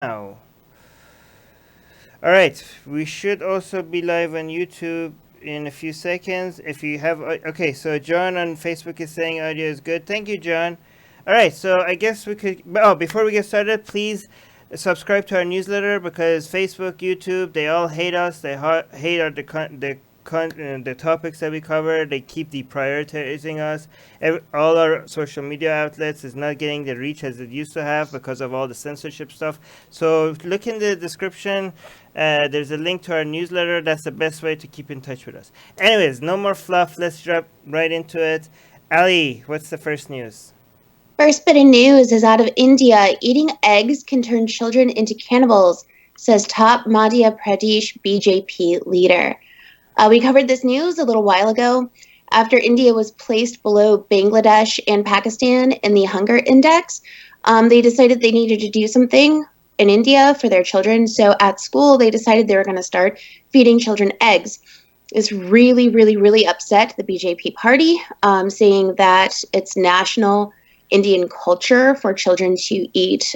Now, all right. We should also be live on YouTube in a few seconds. If you have, okay. So John on Facebook is saying audio is good. Thank you, John. All right. So I guess we could. Oh, before we get started, please subscribe to our newsletter because Facebook, YouTube, they all hate us. They hate the topics that we cover. They keep deprioritizing us. All our social media outlets is not getting the reach as it used to have because of all the censorship stuff. So look in the description. There's a link to our newsletter. That's the best way to keep in touch with us. Anyways, no more fluff. Let's drop right into it. Ali, what's the first news? First bit of news is out of India. Eating eggs can turn children into cannibals, says top Madhya Pradesh BJP leader. We covered this news a little while ago after India was placed below Bangladesh and Pakistan in the hunger index. They decided they needed to do something in India for their children. So at school, they decided they were going to start feeding children eggs. It's really upset the BJP party, saying that it's national Indian culture for children to eat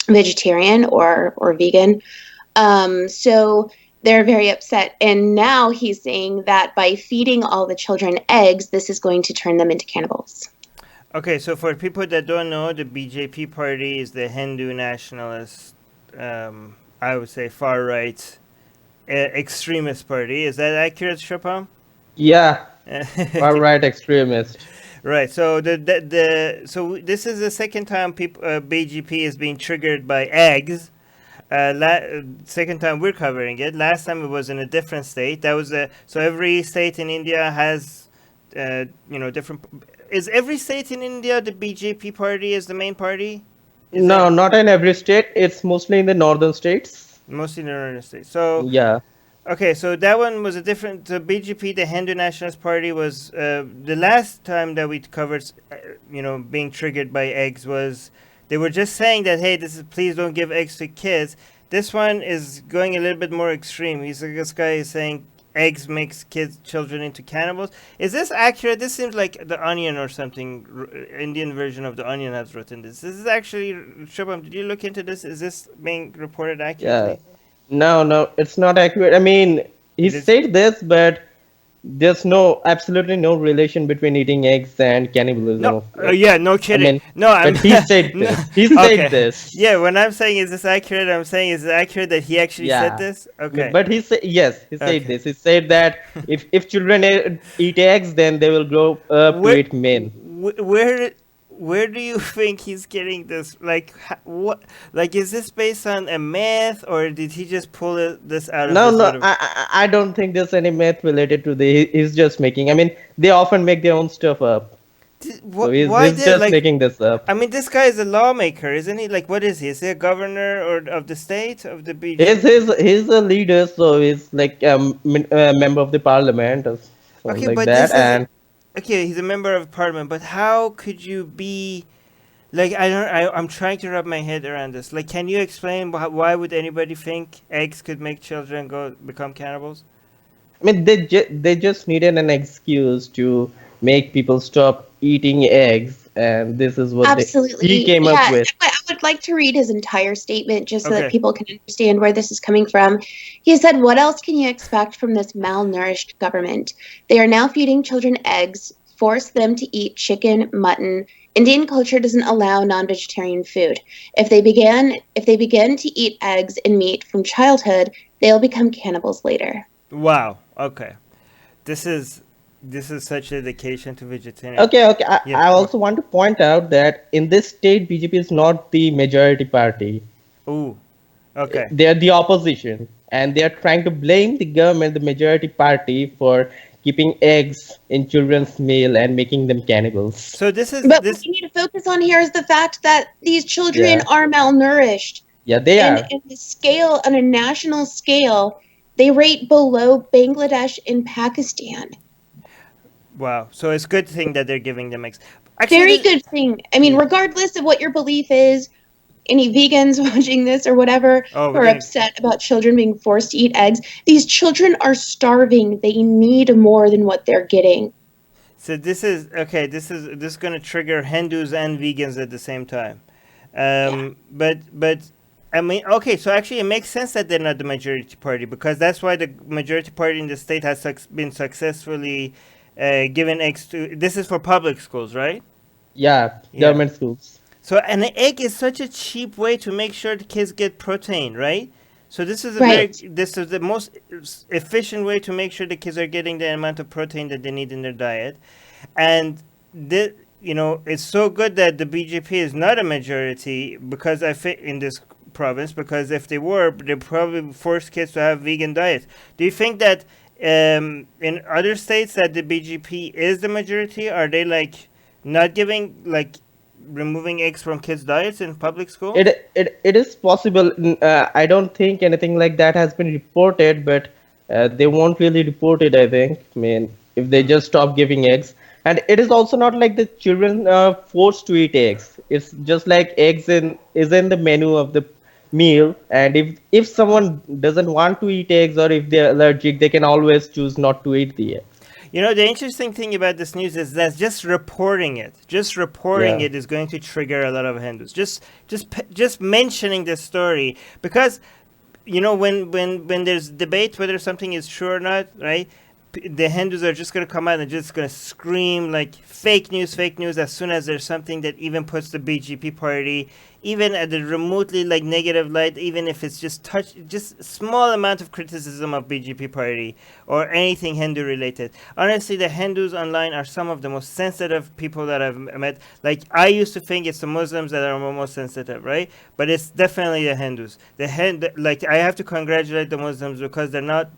vegetarian or vegan. So they're very upset. And now he's saying that by feeding all the children eggs, this is going to turn them into cannibals. Okay, so for people that don't know, the BJP party is the Hindu nationalist, I would say far right extremist party. Is that accurate, Shapam? Yeah, far right extremist. Right. So so this is the second time BGP is being triggered by eggs. Second time we're covering it. Last time it was in a different state. That was so every state in India has, different. Is every state in India the BJP party is the main party? No, not in every state. It's mostly in the northern states. Mostly in the northern states. So yeah. Okay, so that one was a different. The BJP, the Hindu Nationalist Party, was the last time that we covered. Being triggered by eggs was they were just saying that hey, please don't give eggs to kids. This one is going a little bit more extreme. This guy is saying eggs makes children into cannibals. Is this accurate? This seems like the Onion or something. Indian version of the Onion has written this. This is actually Shubham. Did you look into this? Is this being reported accurately? Yeah. No, it's not accurate. I mean, he said this, but there's absolutely no relation between eating eggs and cannibalism. No, no kidding. I mean, no, but he said this. He said this. Yeah, when I'm saying is this accurate, I'm saying is it accurate that he actually said this? Okay. But he said yes. He said this. He said that if children eat eggs, then they will grow up to eat men. Where do you think he's getting this? Like, what? Like, is this based on a myth, or did he just pull this out of? No. I don't think there's any myth related to the. He's just making. I mean, they often make their own stuff up. So he's just making this up. I mean, this guy is a lawmaker, isn't he? Like, what is he? Is he a governor or of the state of the BJP? He's a leader, so he's like a member of the parliament or something like that. Okay, he's a member of parliament, but how could you be like I'm trying to wrap my head around this. Like, can you explain why would anybody think eggs could make children become cannibals? I mean, they just needed an excuse to make people stop eating eggs, and this is what he came up with. I would like to read his entire statement just so that people can understand where this is coming from. He said, "What else can you expect from this malnourished government? They are now feeding children eggs, force them to eat chicken, mutton. Indian culture doesn't allow non-vegetarian food. If they begin to eat eggs and meat from childhood, they'll become cannibals later." Wow. Okay. This is such a dedication to vegetarian. Okay. I also want to point out that in this state, BJP is not the majority party. Ooh. Okay. They are the opposition, and they are trying to blame the government, the majority party, for keeping eggs in children's meal and making them cannibals. So what we need to focus on here is the fact that these children are malnourished. Yeah, they are. In the scale, on a national scale, they rate below Bangladesh and Pakistan. Wow. So it's a good thing that they're giving them eggs. Very good thing. I mean, regardless of what your belief is, any vegans watching this or whatever who are upset about children being forced to eat eggs, these children are starving. They need more than what they're getting. So this is going to trigger Hindus and vegans at the same time. But I mean, okay, so actually it makes sense that they're not the majority party, because that's why the majority party in the state has been successfully given eggs to. This is for public schools, right? Yeah, Yeah. government schools. So an egg is such a cheap way to make sure the kids get protein, right? So this is this is the most efficient way to make sure the kids are getting the amount of protein that they need in their diet, and it's so good that the BJP is not a majority because I fit in this province, because if they were, they probably force kids to have vegan diets. Do you think that in other states that the BJP is the majority, are they like not giving, like, removing eggs from kids' diets in public school? It is possible. I don't think anything like that has been reported, but they won't really report it, I think. I mean, if they just stop giving eggs. And it is also not like the children are forced to eat eggs. It's just like eggs is in the menu of the meal, and if someone doesn't want to eat eggs, or if they're allergic, they can always choose not to eat the egg. The interesting thing about this news is that just reporting it is going to trigger a lot of Hindus. Just mentioning this story, because when there's debate whether something is true or not, right? The Hindus are just going to come out and just going to scream like fake news as soon as there's something that even puts the BJP party even at the remotely like negative light, even if it's just small amount of criticism of BJP party or anything Hindu related. Honestly, the Hindus online are some of the most sensitive people that I've met. Like, I used to think it's the Muslims that are most sensitive, right? But it's definitely the Hindus. Like, I have to congratulate the Muslims because they're not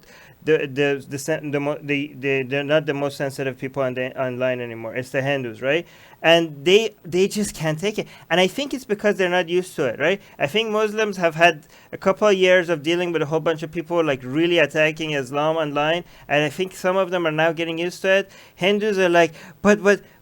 they're not the most sensitive people online anymore. It's the Hindus, right? And they just can't take it. And I think it's because they're not used to it, right? I think Muslims have had a couple of years of dealing with a whole bunch of people like really attacking Islam online, and I think some of them are now getting used to it. Hindus are like, but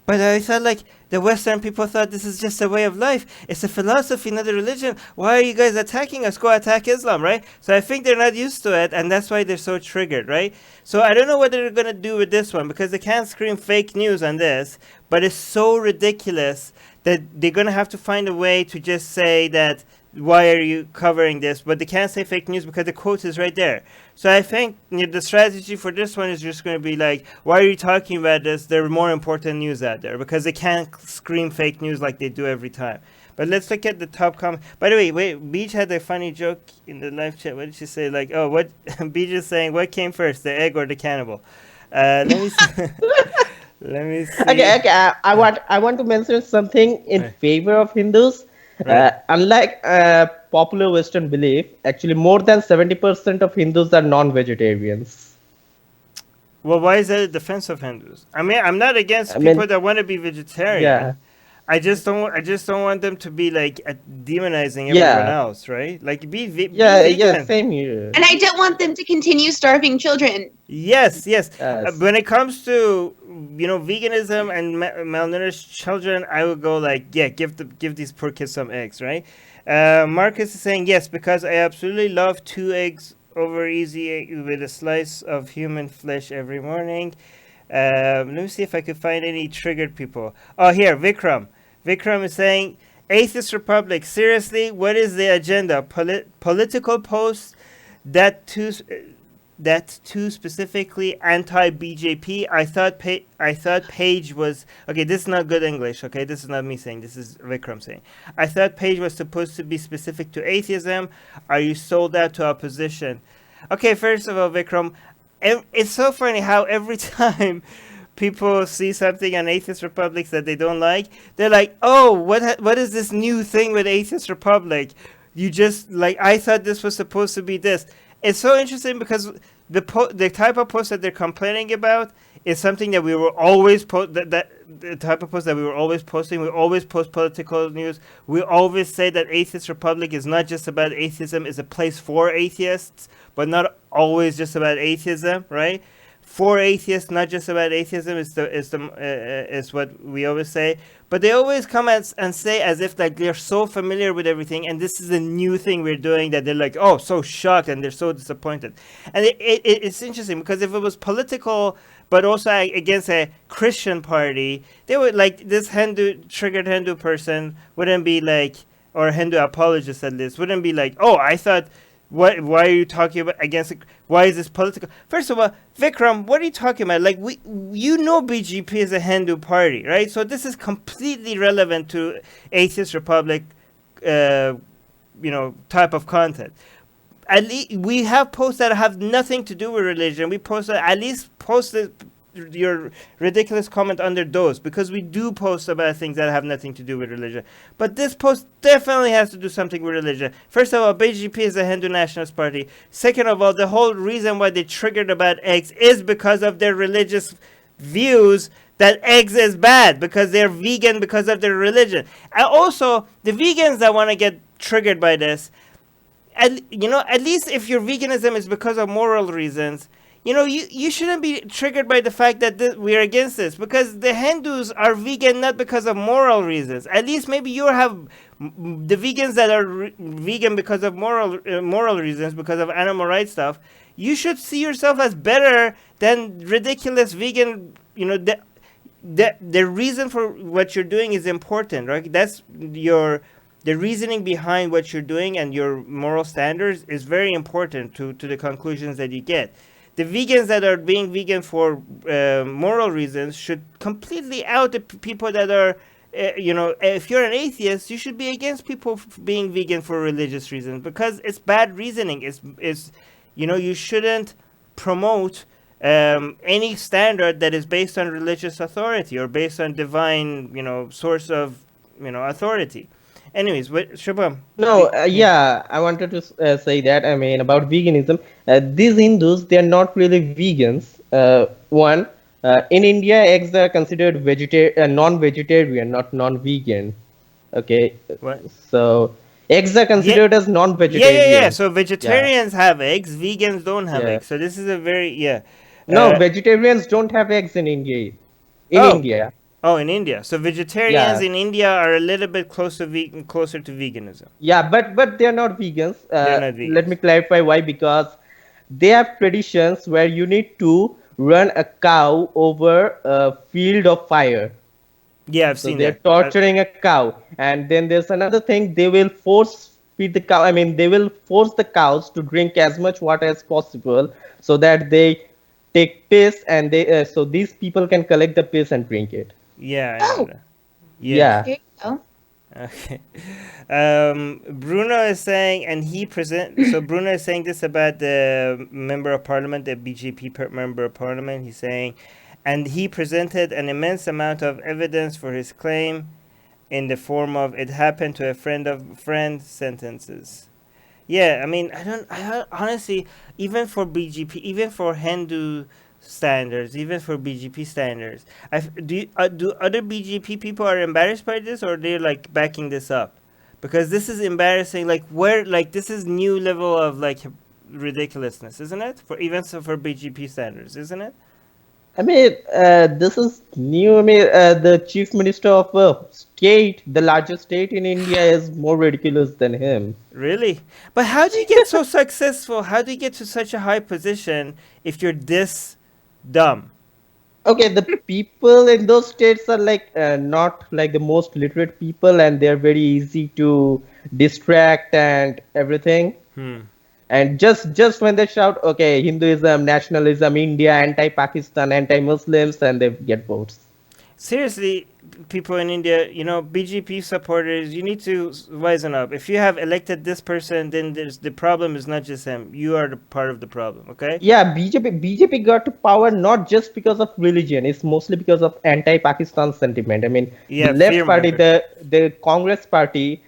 I thought like the Western people thought this is just a way of life. It's a philosophy, not a religion. Why are you guys attacking us? Go attack Islam, right? So I think they're not used to it, and that's why they're so triggered, right? So I don't know what they're going to do with this one, because they can't scream fake news on this, but it's so ridiculous that they're going to have to find a way to just say that, why are you covering this? But they can't say fake news because the quote is right there. So I think the strategy for this one is just going to be like, why are you talking about this? There are more important news out there, because they can't scream fake news like they do every time. But let's look at the top comment. By the way, Beach had a funny joke in the live chat. What did she say? Like, oh, what? Beach is saying, what came first, the egg or the cannibal? Let me see. Let me see. Okay. I want to mention something in favor of Hindus. Right. Unlike popular Western belief, actually more than 70% of Hindus are non-vegetarians. Well, why is that a defense of Hindus? I mean, I'm not against people that want to be vegetarian. Yeah. I just don't want them to be like demonizing everyone else, right? Like be vegan. Yeah, same here. And I don't want them to continue starving children. Yes. When it comes to veganism and malnourished children, I would go like, yeah, give these poor kids some eggs, right? Marcus is saying yes, because I absolutely love 2 eggs over easy with a slice of human flesh every morning. Let me see if I could find any triggered people. Oh, here, Vikram. Vikram is saying, Atheist Republic, seriously, what is the agenda? Political posts that too specifically anti-BJP? I thought Page was... Okay, this is not good English, okay? This is not me saying, this is Vikram saying. I thought Page was supposed to be specific to atheism. Are you sold out to opposition? Okay, first of all, Vikram, it's so funny how every time people see something on Atheist Republic that they don't like, they're like, oh, what is this new thing with Atheist Republic? You just, like, I thought this was supposed to be this. It's so interesting because the type of post that they're complaining about is something that we were always the type of post that we were always posting. We always post political news. We always say that Atheist Republic is not just about atheism, it's a place for atheists, but not always just about atheism, right? For atheists, not just about atheism, is what we always say. But they always come and say as if like they're so familiar with everything, and this is a new thing we're doing, that they're like, oh, so shocked, and they're so disappointed. And it's interesting, because if it was political, but also against a Christian party, they would like, this triggered Hindu person wouldn't be like, or a Hindu apologist at least, wouldn't be like, oh, I thought, why are you talking about against? Why is this political? First of all, Vikram, what are you talking about? Like, BJP is a Hindu party, right? So this is completely relevant to Atheist Republic, type of content. At least we have posts that have nothing to do with religion. We post your ridiculous comment under those, because we do post about things that have nothing to do with religion. But this post definitely has to do something with religion. First of all, BJP is a Hindu nationalist party. Second of all, the whole reason why they triggered about eggs is because of their religious views that eggs is bad, because they're vegan because of their religion. And also, the vegans that want to get triggered by this, at least if your veganism is because of moral reasons, you shouldn't be triggered by the fact that we're against this, because the Hindus are vegan not because of moral reasons. At least maybe you have the vegans that are vegan because of moral reasons, because of animal rights stuff. You should see yourself as better than ridiculous vegan. The reason for what you're doing is important, right? That's the reasoning behind what you're doing, and your moral standards is very important to the conclusions that you get. The vegans that are being vegan for moral reasons should completely out the people that are, if you're an atheist, you should be against people being vegan for religious reasons, because it's bad reasoning. You shouldn't promote any standard that is based on religious authority or based on divine, source of, authority. Anyways, Shubham? No, I wanted to say that. I mean, about veganism, these Hindus, they are not really vegans. One, in India, eggs are considered non-vegetarian, not non-vegan. Okay, What? so eggs are considered as non-vegetarian. Yeah. So vegetarians have eggs, vegans don't have eggs. So this is a very No, vegetarians don't have eggs in India. India. Oh, in India. So vegetarians in India are a little bit closer to veganism. Yeah, but they're not vegans. They're not vegans. Let me clarify why. Because they have traditions where you need to run a cow over a field of fire. Yeah, I've seen that. They're torturing a cow. And then there's another thing. They will force feed the cow. I mean, they will force the cows to drink as much water as possible, so that they take piss, and so these people can collect the piss and drink it. Yeah, I know that. Yeah. There you go. Okay. Bruno is saying, Bruno is saying this about the member of parliament, the BJP member of parliament. He's saying, and he presented an immense amount of evidence for his claim in the form of "it happened to a friend of friend" sentences. Yeah, I mean, I honestly, even for BJP, even for Hindu standards, even for BJP standards, do other BJP people are embarrassed by this, or they're like backing this up? Because this is embarrassing. This is new level of ridiculousness, isn't it? For BJP standards, isn't it? I mean, this is new. I mean, the chief minister of a state, the largest state in India, is more ridiculous than him. Really? But how do you get so successful? How do you get to such a high position if you're this dumb? Okay, the people in those states are not like the most literate people, and they're very easy to distract and everything. And just when they shout, okay, Hinduism, nationalism, India, anti-Pakistan, anti-Muslims, and they get votes. Seriously, people in India, BJP supporters, you need to wisen up. If you have elected this person, then the problem is not just him. You are the part of the problem, okay? Yeah, BJP got to power not just because of religion. It's mostly because of anti-Pakistan sentiment. I mean, the left party, the Congress party,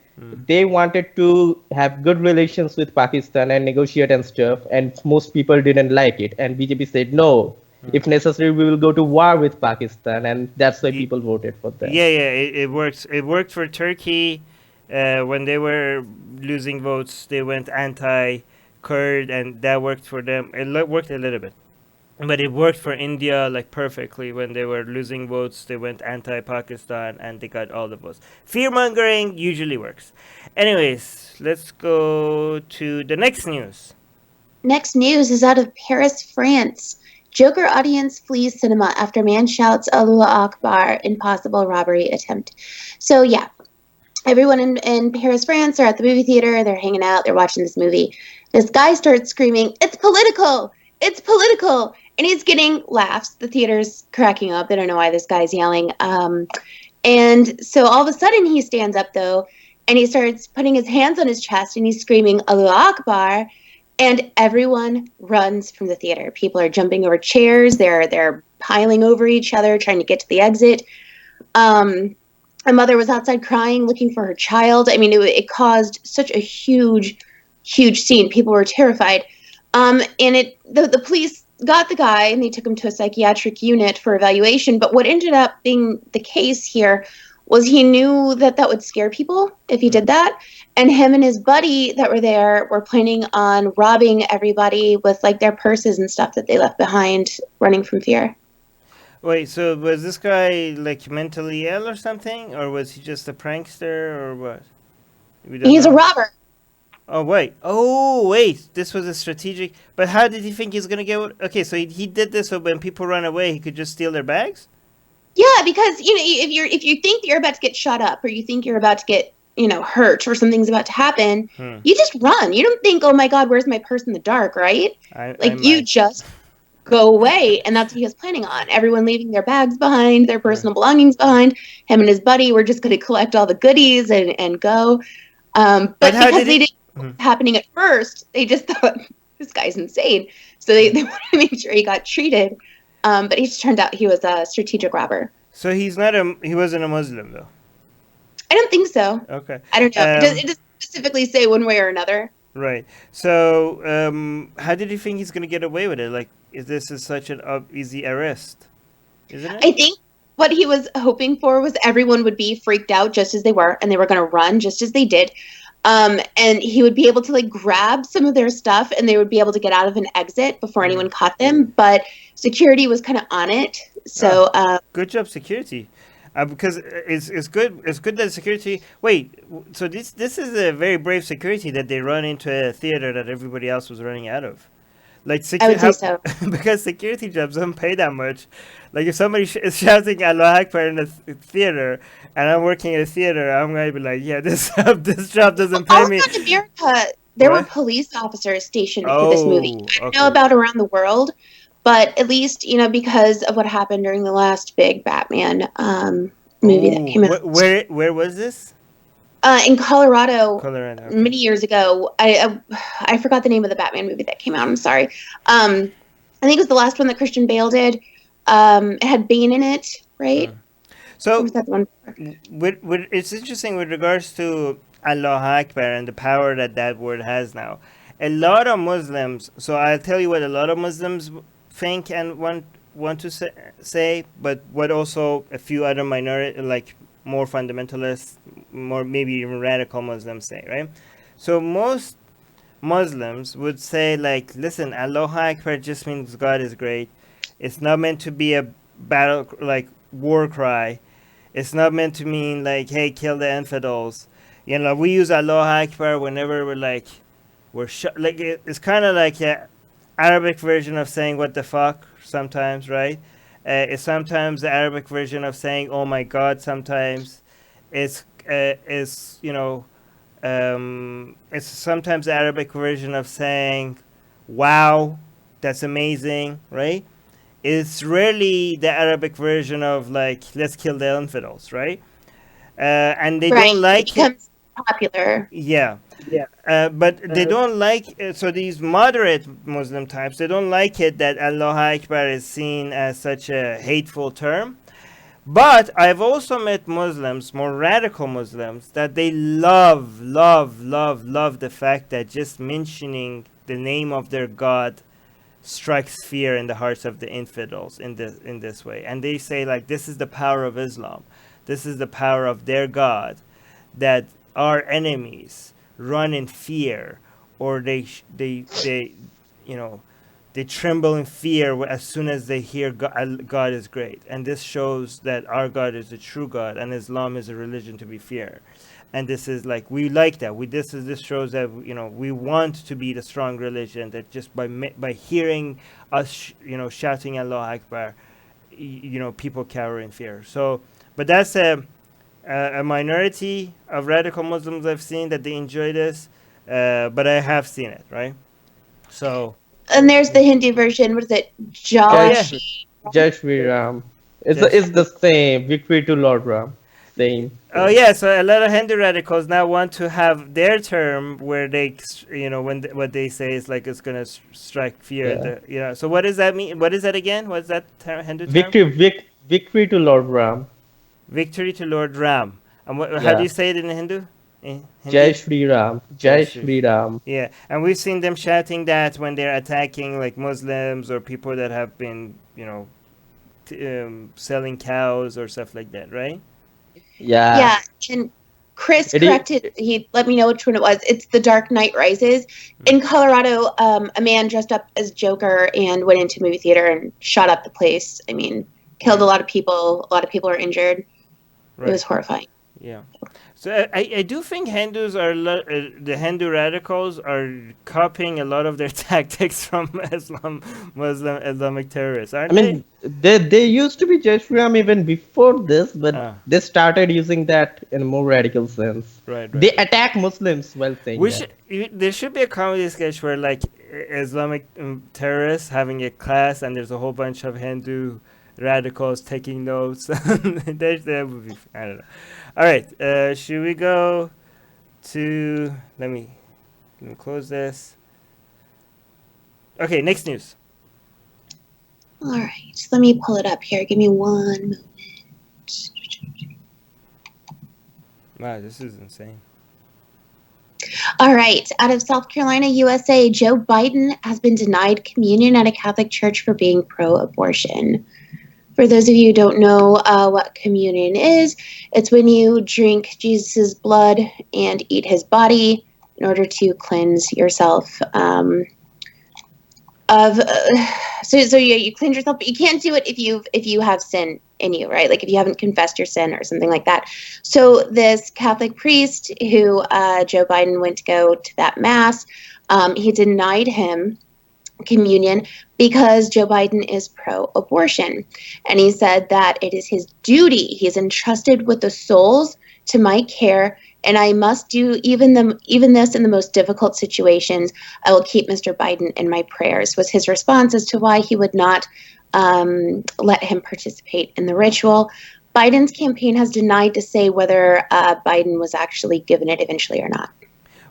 they wanted to have good relations with Pakistan and negotiate and stuff, and most people didn't like it. And BJP said, no, if necessary, we will go to war with Pakistan, and that's why people voted for that. Yeah, it works. It worked for Turkey when they were losing votes. They went anti-Kurd, and that worked for them. It worked a little bit. But it worked for India perfectly. When they were losing votes, they went anti-Pakistan and they got all the votes. Fear-mongering usually works. Anyways, let's go to the next news. Next news is out of Paris, France. Joker audience flees cinema after man shouts Allahu Akbar in possible robbery attempt. So yeah, everyone in Paris, France, are at the movie theater. They're hanging out. They're watching this movie. This guy starts screaming, "It's political! It's political!" And he's getting laughs. The theater's cracking up. They don't know why this guy's yelling. And so all of a sudden he stands up, though, and he starts putting his hands on his chest, and he's screaming, "Allahu Akbar!" And everyone runs from the theater. People are jumping over chairs. They're piling over each other, trying to get to the exit. A mother was outside crying, looking for her child. I mean, it caused such a huge scene. People were terrified. And the police got the guy and they took him to a psychiatric unit for evaluation. But what ended up being the case here was he knew that would scare people if he did that. And him and his buddy that were there were planning on robbing everybody with like their purses and stuff that they left behind, running from fear. Wait, so was this guy like mentally ill or something, or was he just a prankster, or what? He's a robber. Oh wait! This was a strategic. But how did he think he's gonna get? Okay, so he did this so when people run away, he could just steal their bags. Yeah, because if you think you're about to get shot up, or you think you're about to get hurt, or something's about to happen, you just run. You don't think, "Oh my God, where's my purse in the dark?" Right? You just go away. And that's what he was planning on. Everyone leaving their bags behind, their personal belongings behind. Him and his buddy were just going to collect all the goodies and go. But because they didn't happening at first, they just thought, this guy's insane. So they wanted to make sure he got treated. But it just turned out he was a strategic robber. So he wasn't a Muslim, though? I don't think so. Okay. I don't know. It doesn't specifically say one way or another. Right. So how did you think he's going to get away with it? Like, is this such an easy arrest? Isn't it? I think what he was hoping for was everyone would be freaked out just as they were, and they were going to run just as they did. And he would be able to like grab some of their stuff, and they would be able to get out of an exit before anyone caught them. But security was kind of on it. So good job, security. Because it's good. It's good that security. Wait, so this is a very brave security that they run into a theater that everybody else was running out of. Like I would say so. Because security jobs don't pay that much. Like if somebody is shouting Allahu Akbar in a theater, and I'm working at a theater, I'm gonna be like, yeah, this job doesn't pay me. Also in America, there were police officers stationed for this movie. I don't know about around the world, but at least because of what happened during the last big Batman movie that came out. Where was this? In Colorado, okay. Many years ago. I forgot the name of the Batman movie that came out. I'm sorry. I think it was the last one that Christian Bale did. It had Bane in it, right? So was that the one? It's interesting with regards to Allahu Akbar and the power that word has now. A lot of Muslims. So I'll tell you what a lot of Muslims think and want to say, but what also a few other minority, like more fundamentalists, more maybe even radical Muslims say, right? So most Muslims would say, like, listen, Allahu Akbar just means God is great. It's not meant to be a battle, like war cry. It's not meant to mean like, hey, kill the infidels. We use Allahu Akbar whenever we're like it's kind of like a Arabic version of saying what the fuck sometimes, right? It's sometimes the Arabic version of saying "Oh my God." Sometimes it's sometimes the Arabic version of saying "Wow, that's amazing," right? It's rarely the Arabic version of like "Let's kill the infidels," right? And they don't like it. Becomes popular. Yeah. But they don't like so these moderate Muslim types, they don't like it that Allahu Akbar is seen as such a hateful term. But I've also met Muslims, more radical Muslims, that they love the fact that just mentioning the name of their God strikes fear in the hearts of the infidels in this way. And they say, like, this is the power of Islam. This is the power of their God, that our enemies run in fear, or they tremble in fear as soon as they hear God is great. And this shows that our God is the true God, and Islam is a religion to be feared. And this is like, we like that. This shows that we want to be the strong religion, that just by hearing us shouting Allahu Akbar, people cower in fear. So, but that's a minority of radical Muslims I've seen that they enjoy this, but I have seen it, right? So, And there's the Hindu version. What is it? oh Jai yeah, Josh. Shri, Jai Shri Ram. just It's the same. Victory to Lord Ram. Same oh thing. yeah. So a lot of Hindu radicals now want to have their term where they, when what they say is like it's gonna strike fear. Yeah. So what does that mean? What is that again? What's that Hindu term? Victory to Lord Ram. Victory to Lord Ram. And how do Yeah. you say it in Hindu? In Jai Hindi? Shri Ram. Jai Jai Shri. Shri Ram. Yeah, and we've seen them shouting that when they're attacking like Muslims or people that have been, selling cows or stuff like that, right? Yeah. Yeah, and Chris It corrected. is. He let me know which one it was. It's The Dark Knight Rises. In Colorado, a man dressed up as Joker and went into a movie theater and shot up the place. I mean, killed a lot of people. A lot of people are injured. It was Right. horrifying. Yeah. So I do think Hindus are the Hindu radicals are copying a lot of their tactics from Muslim Islamic terrorists, I aren't they? mean, they used to be Jai Shri Ram even before this, but Ah, they started using that in a more radical sense. right, They right. attack Muslims while saying that. There should be a comedy sketch where like Islamic terrorists having a class and there's a whole bunch of Hindu radicals taking notes. That would be, I don't know. All right, should we go to let me close this. Okay, next news. All right, let me pull it up here. Give me one moment. Wow, this is insane. All right, out of South Carolina, USA, Joe Biden has been denied communion at a Catholic church for being pro-abortion. For those of you who don't know what communion is, it's when you drink Jesus' blood and eat his body in order to cleanse yourself of. So you cleanse yourself, but you can't do it if you have sin in you, right? Like if you haven't confessed your sin or something like that. So this Catholic priest who Joe Biden went to go to that mass, he denied him communion because Joe Biden is pro-abortion. And he said that it is his duty. He's entrusted with the souls to my care, and I must do even this in the most difficult situations. I will keep Mr. Biden in my prayers, was his response as to why he would not let him participate in the ritual. Biden's campaign has denied to say whether Biden was actually given it eventually or not.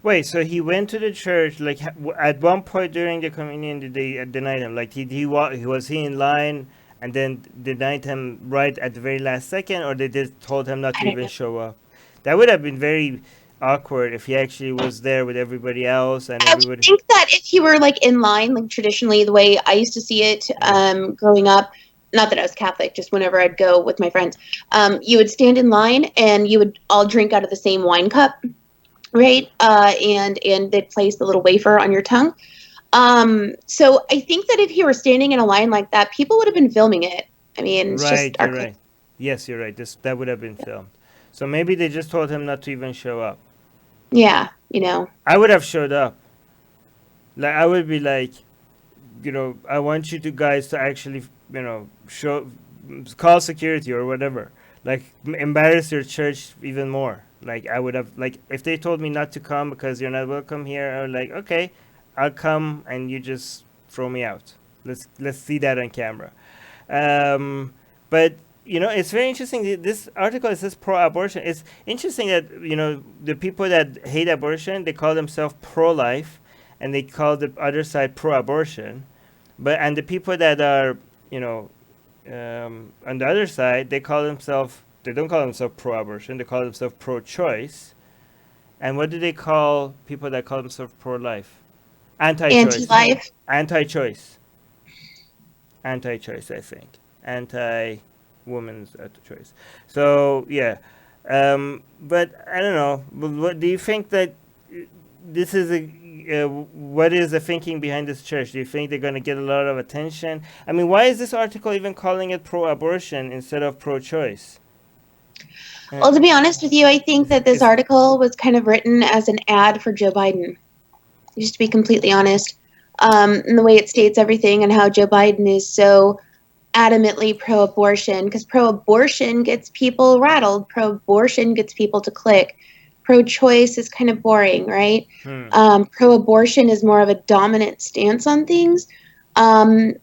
Wait, so he went to the church like at one point during the communion did they denied him? Like was he in line and then denied him right at the very last second, or they just told him not I to don't even know. show up? That would have been very awkward if he actually was there with everybody else and I would everybody. think that if you were like in line, like traditionally the way I used to see it growing up, not that I was Catholic, just whenever I'd go with my friends, you would stand in line and you would all drink out of the same wine cup, right? And they'd place the little wafer on your tongue. So I think that if you were standing in a line like that, people would have been filming it. I mean, it's just Right, our you're right. Yes, you're right. That would have been filmed. So maybe they just told him not to even show up. yeah, you know. I would have showed up. Like I would be like, I want you to guys to actually, show, call security or whatever. Like embarrass your church even more. Like I would have, like if they told me not to come because you're not welcome here, I would like, okay, I'll come and you just throw me out. Let's see that on camera. But it's very interesting. This article, it says pro-abortion. It's interesting that the people that hate abortion, they call themselves pro-life, and they call the other side pro-abortion. And the people that are on the other side, they don't call themselves pro-abortion. They call themselves pro-choice. And what do they call people that call themselves pro-life? Anti-choice. Anti-life. Anti-choice. Anti-choice, I think. Anti-woman's choice. So yeah, but I don't know. What do you think that this is what is the thinking behind this church? Do you think they're going to get a lot of attention? I mean, why is this article even calling it pro-abortion instead of pro-choice? Well, to be honest with you, I think that this It's- article was kind of written as an ad for Joe Biden. Just to be completely honest, and the way it states everything and how Joe Biden is so adamantly pro-abortion, because pro-abortion gets people rattled. Pro-abortion gets people to click. Pro-choice is kind of boring, right? Pro-abortion is more of a dominant stance on things. And,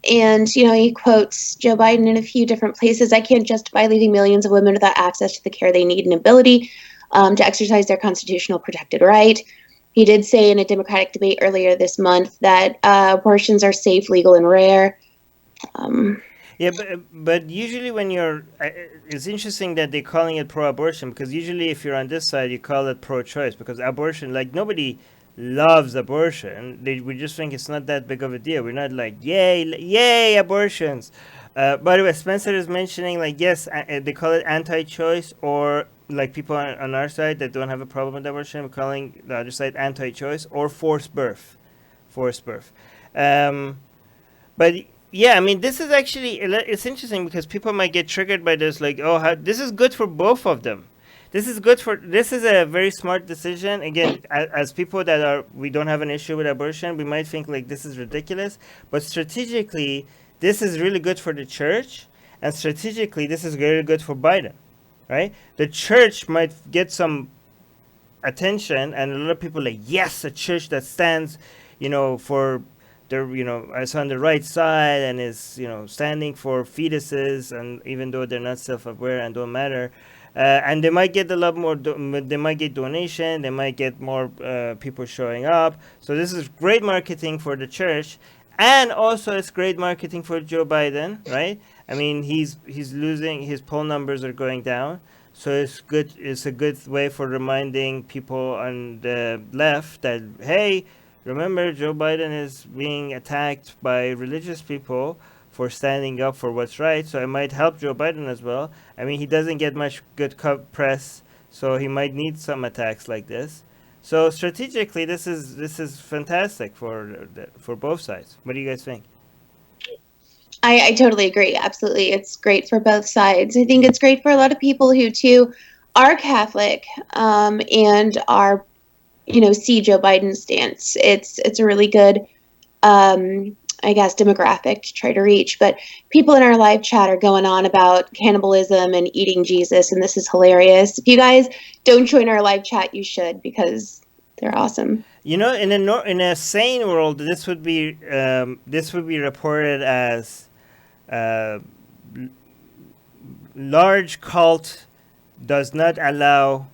he quotes Joe Biden in a few different places. I can't justify leaving millions of women without access to the care they need and ability to exercise their constitutional protected right. He did say in a Democratic debate earlier this month that abortions are safe, legal, and rare. Yeah, but usually when it's interesting that they're calling it pro-abortion, because usually if you're on this side, you call it pro-choice, because abortion, like, nobody loves abortion. We just think it's not that big of a deal. We're not like, yay, abortions. By the way, Spencer is mentioning, like, yes, they call it anti-choice, or like people on our side that don't have a problem with abortion, we're calling the other side anti-choice or forced birth. Forced birth. But yeah, I mean, this is actually, it's interesting because people might get triggered by this, like, oh, this is good for both of them. This is a very smart decision. Again, as people we don't have an issue with abortion, we might think like this is ridiculous, but strategically, this is really good for the church, and strategically, this is really good for Biden, right? The church might get some attention, and a lot of people like, yes, a church that stands, for they're, is on the right side and is, standing for fetuses, and even though they're not self-aware and don't matter, and they might get a lot more, they might get donation, they might get more people showing up. So this is great marketing for the church, and also it's great marketing for Joe Biden, right? I mean, he's losing, his poll numbers are going down. So it's good. It's a good way for reminding people on the left that, hey, remember, Joe Biden is being attacked by religious people for standing up for what's right. So it might help Joe Biden as well. I mean, he doesn't get much good press, so he might need some attacks like this. So strategically, this is fantastic for both sides. What do you guys think? I totally agree. Absolutely. It's great for both sides. I think it's great for a lot of people who, too, are Catholic and are, see Joe Biden's stance. It's a really good, I guess, demographic to try to reach. But people in our live chat are going on about cannibalism and eating Jesus, and this is hilarious. If you guys don't join our live chat, you should, because they're awesome. In a sane world, this would be reported as large cult does not allow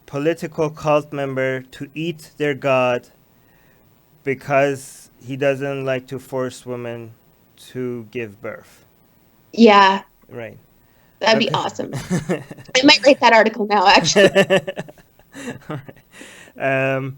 political cult member to eat their god because he doesn't like to force women to give birth. Yeah. Right. That'd be awesome. I might write that article now, actually. All right.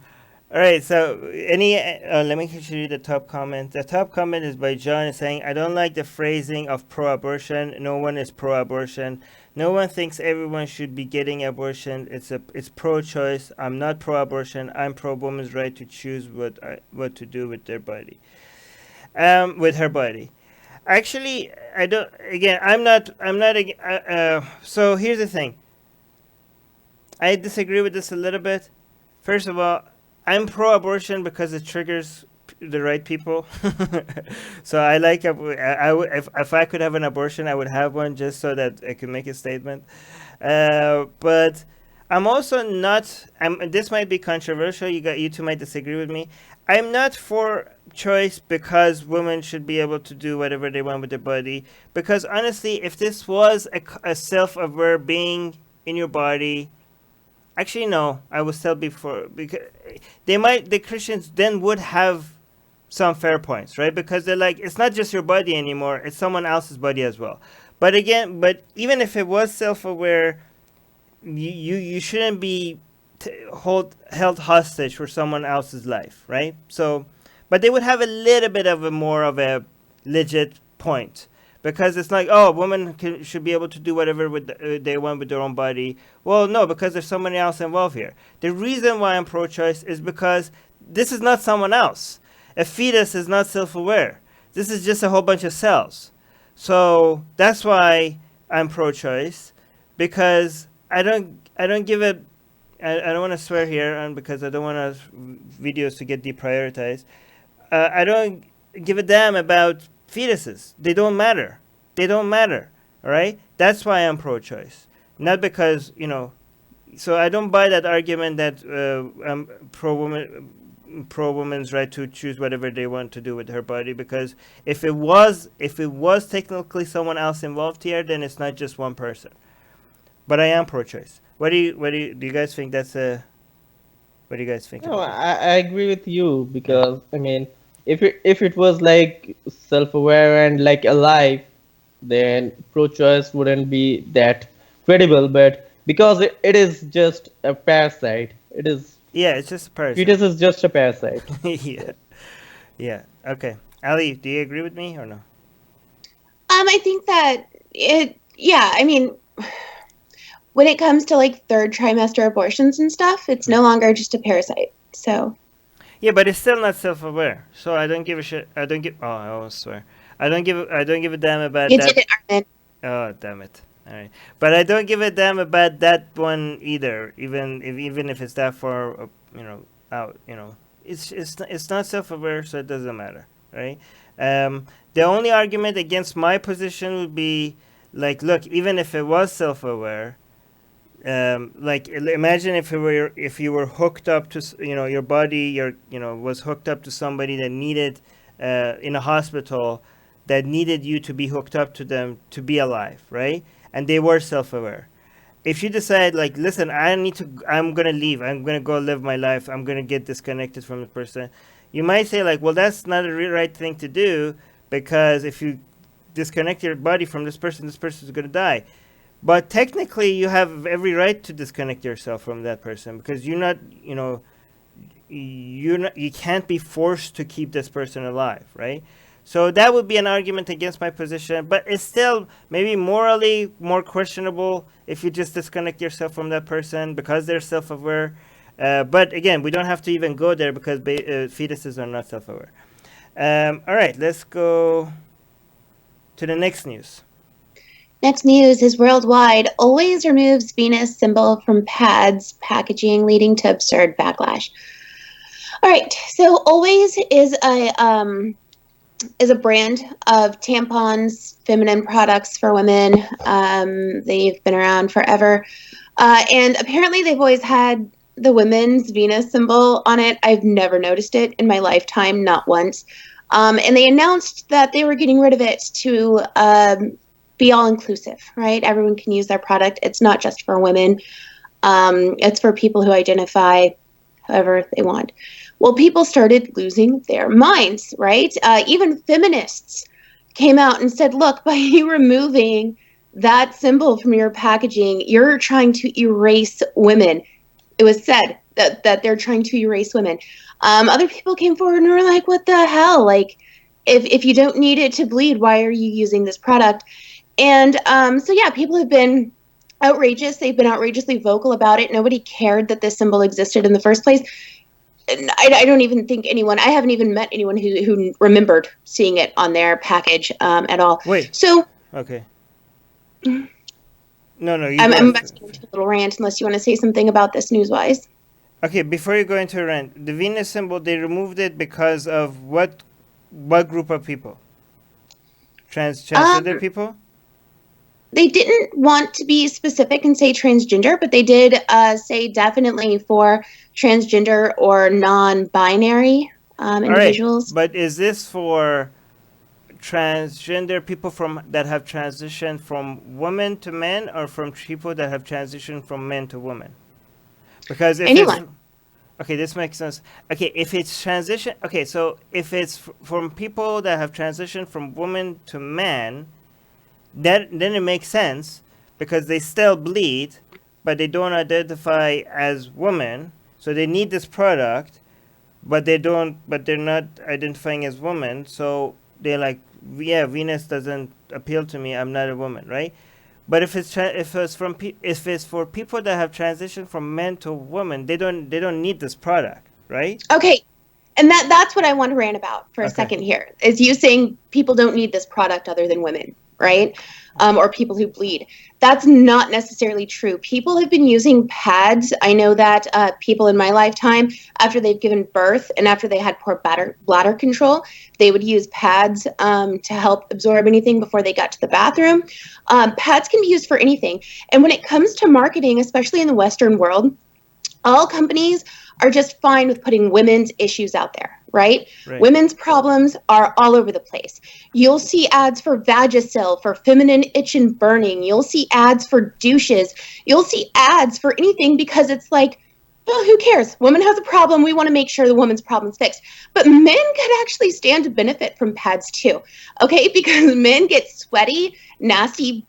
All right, so let me show you the top comment. The top comment is by John, saying, I don't like the phrasing of pro-abortion. No one is pro-abortion. No one thinks everyone should be getting abortion. It's pro-choice. I'm not pro-abortion. I'm pro-woman's right to choose what to do with their body, with her body. Actually, I don't. Again, I'm not. So here's the thing. I disagree with this a little bit. First of all, I'm pro-abortion because it triggers the right people. So I like, if I could have an abortion, I would have one just so that I could make a statement. But I'm also not, this might be controversial. You two might disagree with me. I'm not for choice because women should be able to do whatever they want with their body. Because honestly, if this was a self-aware being in your body, actually, no, I would still be for, because the Christians then would have some fair points, right? Because they're like, it's not just your body anymore, it's someone else's body as well. But even if it was self-aware, you shouldn't be held hostage for someone else's life, right? So, but they would have a little bit of more of a legit point. Because it's like, oh, women should be able to do whatever they want with their own body. Well, no, because there's somebody else involved here. The reason why I'm pro-choice is because this is not someone else. A fetus is not self-aware. This is just a whole bunch of cells. So that's why I'm pro-choice, because I don't give a, I don't want to swear here, and because I don't want videos to get deprioritized. I don't give a damn about fetuses. They don't matter. They don't matter. All right. That's why I'm pro-choice. Not because So I don't buy that argument that I'm pro woman's right to choose whatever they want to do with her body, because if it was technically someone else involved here, then it's not just one person. But I am pro-choice. Do you guys think that's a? What do you guys think No, about that? I agree with you Yeah. because I mean, if it was like self-aware and like alive, then pro-choice wouldn't be that credible. But because it is just a parasite, it is Yeah, it's just a parasite. fetus is just a parasite. Yeah. Yeah. Okay. Ali, do you agree with me or no? I think that yeah, I mean, when it comes to like third trimester abortions and stuff, it's no longer just a parasite. So, Yeah, but it's still not self-aware. So I don't give a shit. I don't give. Oh, I almost swear. I don't give a damn about you that. did it, Armin. Oh, damn it. All right. But I don't give a damn about that one either. Even if it's that far, out. It's not self-aware, so it doesn't matter, right? The only argument against my position would be like, look, even if it was self-aware, like imagine if you were hooked up to your body was hooked up to somebody that needed in a hospital that needed you to be hooked up to them to be alive, right? And they were self-aware. If you decide like, listen, I'm gonna leave, I'm gonna go live my life, I'm gonna get disconnected from the person, you might say like, well, that's not a right thing to do, because if you disconnect your body from this person is gonna die. But technically, you have every right to disconnect yourself from that person, because you can't be forced to keep this person alive, right? So that would be an argument against my position, but it's still maybe morally more questionable if you just disconnect yourself from that person because they're self-aware. But again, we don't have to even go there because fetuses are not self-aware. All right, let's go to the next news. Next news is worldwide always removes Venus symbol from pads packaging, leading to absurd backlash. All right, so always is a brand of tampons, feminine products for women. They've been around forever, and apparently they've always had the women's Venus symbol on it. I've never noticed it in my lifetime, not once. And they announced that they were getting rid of it to be all inclusive, right? Everyone can use their product. It's not just for women. It's for people who identify however they want. Well, people started losing their minds, right? Even feminists came out and said, look, by you removing that symbol from your packaging, you're trying to erase women. It was said that they're trying to erase women. Other people came forward and were like, what the hell? Like, if you don't need it to bleed, why are you using this product? And so, yeah, people have been outrageous. They've been outrageously vocal about it. Nobody cared that this symbol existed in the first place. I don't even think I haven't even met anyone who remembered seeing it on their package at all. Wait. So, Okay. No, I'm about to go into a little rant unless you want to say something about this news-wise. Okay, before you go into a rant, the Venus symbol, they removed it because of what group of people? Transgender people? They didn't want to be specific and say transgender, but they did say definitely for transgender or non-binary individuals. All right, but is this for transgender people that have transitioned from women to men, or from people that have transitioned from men to women? Because if anyone. Okay, this makes sense. Okay, if it's transition, okay, so if it's from people that have transitioned from woman to man, then it makes sense, because they still bleed, but they don't identify as women, so they need this product, but they're not identifying as women, so they're like, yeah, Venus doesn't appeal to me. I'm not a woman, right? But if it's for people that have transitioned from men to women, they don't need this product, right? Okay, and that's what I want to rant about for a second here. Is you saying people don't need this product other than women, right? or people who bleed. That's not necessarily true. People have been using pads. I know that people in my lifetime, after they've given birth and after they had poor bladder control, they would use pads to help absorb anything before they got to the bathroom. Pads can be used for anything. And when it comes to marketing, especially in the Western world, all companies are just fine with putting women's issues out there, right? Women's problems are all over the place. You'll see ads for Vagisil, for feminine itch and burning. You'll see ads for douches. You'll see ads for anything because it's like, well, who cares? Woman has a problem. We want to make sure the woman's problem's fixed. But men could actually stand to benefit from pads too, okay? Because men get sweaty, nasty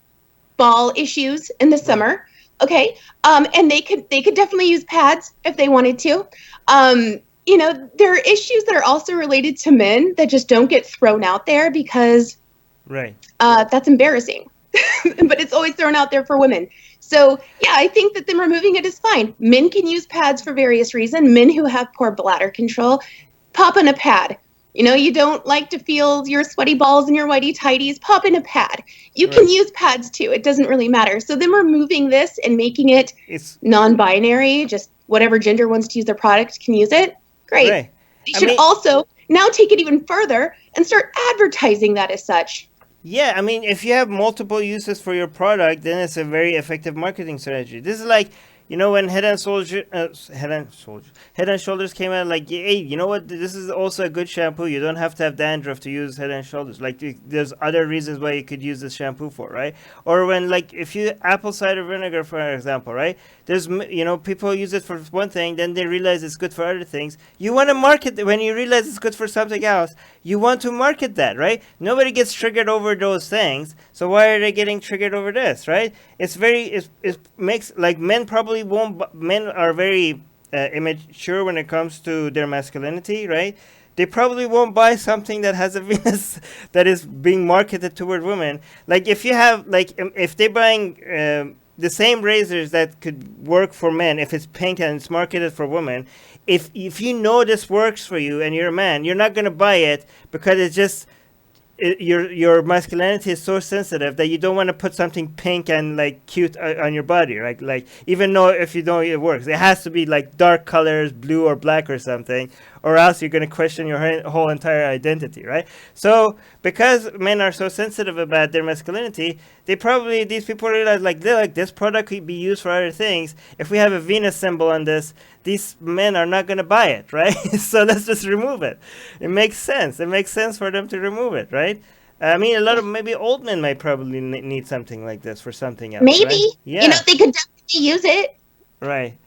ball issues in the summer. Okay, and they could definitely use pads if they wanted to. You know, there are issues that are also related to men that just don't get thrown out there because that's embarrassing. But it's always thrown out there for women. So yeah, I think that them removing it is fine. Men can use pads for various reasons. Men who have poor bladder control, pop in a pad. You know, you don't like to feel your sweaty balls and your whitey tighties, pop in a pad. You can use pads too. It doesn't really matter. So them removing this and making it non-binary, just whatever gender wants to use their product can use it. Great. They should also now take it even further and start advertising that as such. Yeah, I mean, if you have multiple uses for your product, then it's a very effective marketing strategy. This is like, you know, when Head and Shoulders came out, like, hey, you know what? This is also a good shampoo. You don't have to have dandruff to use Head and Shoulders. Like, there's other reasons why you could use this shampoo for, right? Or when, like, if you apple cider vinegar, for example, right? There's, you know, people use it for one thing, then they realize it's good for other things. You want to market it when you realize it's good for something else. You want to market that, right? Nobody gets triggered over those things. So why are they getting triggered over this, right? It's very, it makes, like, men probably won't, men are very immature when it comes to their masculinity, right? They probably won't buy something that has a Venus that is being marketed toward women. Like, if you have, like, if they're buying the same razors that could work for men, if it's pink and it's marketed for women, if you know this works for you and you're a man, you're not going to buy it because it's just, your masculinity is so sensitive that you don't want to put something pink and like cute on your body, right? Like, even though if you know it works, it has to be like dark colors, blue or black or something, or else you're going to question your whole entire identity, right? So because men are so sensitive about their masculinity, these people realize, like, this product could be used for other things. If we have a Venus symbol on this, these men are not going to buy it, right? So let's just remove it. It makes sense. It makes sense for them to remove it, right? I mean, a lot of maybe old men might probably need something like this for something else. Maybe. Right? Yeah. You know, they could definitely use it. Right.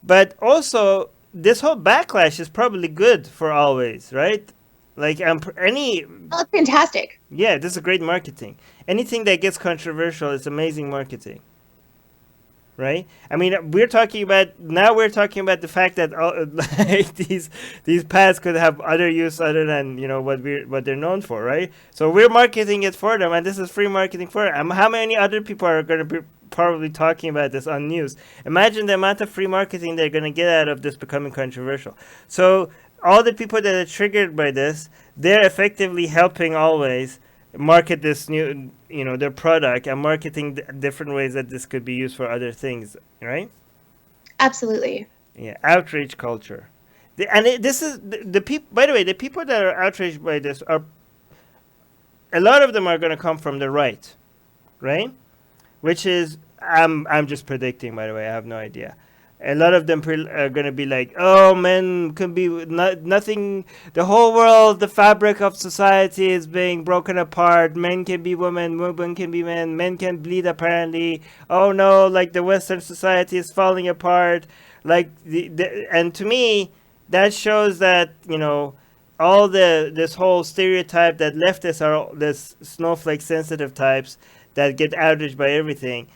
But also, this whole backlash is probably good for always, right? Like, Oh, it's fantastic. Yeah, this is great marketing. Anything that gets controversial is amazing marketing. Right? I mean, we're talking about the fact that like, these pads could have other use other than, you know, what they're known for, right? So we're marketing it for them, and this is free marketing for them. How many other people are going to be probably talking about this on news? Imagine the amount of free marketing they're going to get out of this becoming controversial. So all the people that are triggered by this, they're effectively helping always market this new, you know, their product and marketing different ways that this could be used for other things, right? Absolutely. Yeah, outrage culture. This is the people. By the way, the people that are outraged by this are, a lot of them are going to come from the right, right? Which is, I'm just predicting. By the way, I have no idea. A lot of them are going to be like, oh, men can be nothing. The whole world, the fabric of society is being broken apart. Men can be women, women can be men can bleed apparently. Oh no, like the Western society is falling apart. Like and to me, that shows that, you know, all this whole stereotype that leftists are this snowflake sensitive types that get outraged by everything.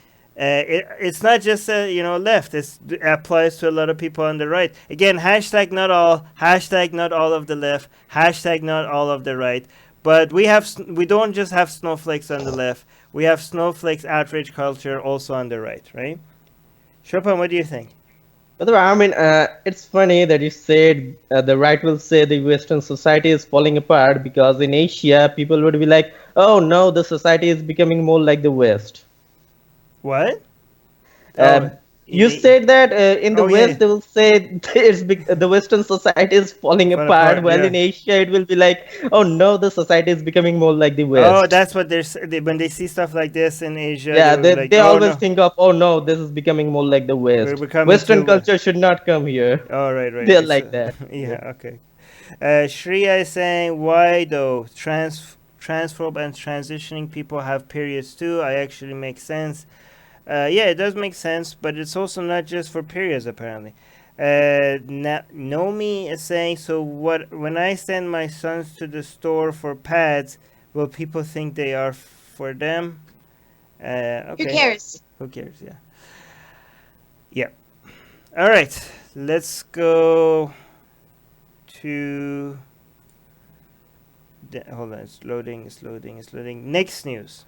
It's not just you know, left. It applies to a lot of people on the right. Again, hashtag not all of the left, hashtag not all of the right. But we don't just have snowflakes on the left. We have snowflakes outrage culture also on the right, right? Chopin, what do you think? By the way, I mean, it's funny that you said the right will say the Western society is falling apart because in Asia, people would be like, oh no, the society is becoming more like the West. What? Uh, Oh, you said that in the oh yeah, West, they will say the Western society is falling fun apart, apart. while Yeah. in Asia, it will be like, oh no, the society is becoming more like the Oh, West. that's what when they see stuff like this in Asia, they Yeah, will be like, they "Oh always no, think of, oh no, this is becoming more like the we're West. becoming Western too." culture should not come here. Oh, right, right, They're right. like So, that. Yeah. yeah, okay. Shreya is saying, why though? Transphobe and transitioning people have periods too. I actually make sense. Yeah, it does make sense, but it's also not just for periods apparently. Nomi is saying, so what? When I send my sons to the store for pads, will people think they are for them? Who Okay. cares? Who cares? Yeah. Yeah. All right. Let's go to. Hold on. It's loading. It's loading. It's loading. Next news.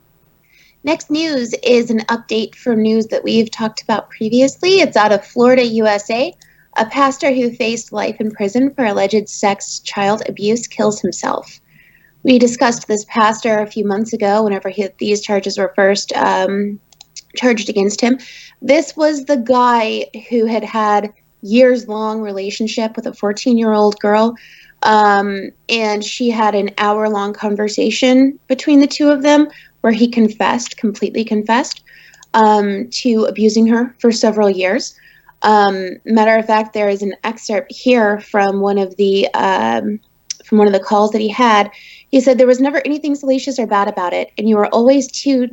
Next news is an update from news that we've talked about previously. It's out of Florida, USA. A pastor who faced life in prison for alleged sex child abuse kills himself. We discussed this pastor a few months ago whenever these charges were first charged against him. This was the guy who had years-long relationship with a 14-year-old girl, and she had an hour-long conversation between the two of them where he completely confessed, to abusing her for several years. Matter of fact, there is an excerpt here from one of the calls that he had. He said there was never anything salacious or bad about it, and you were always too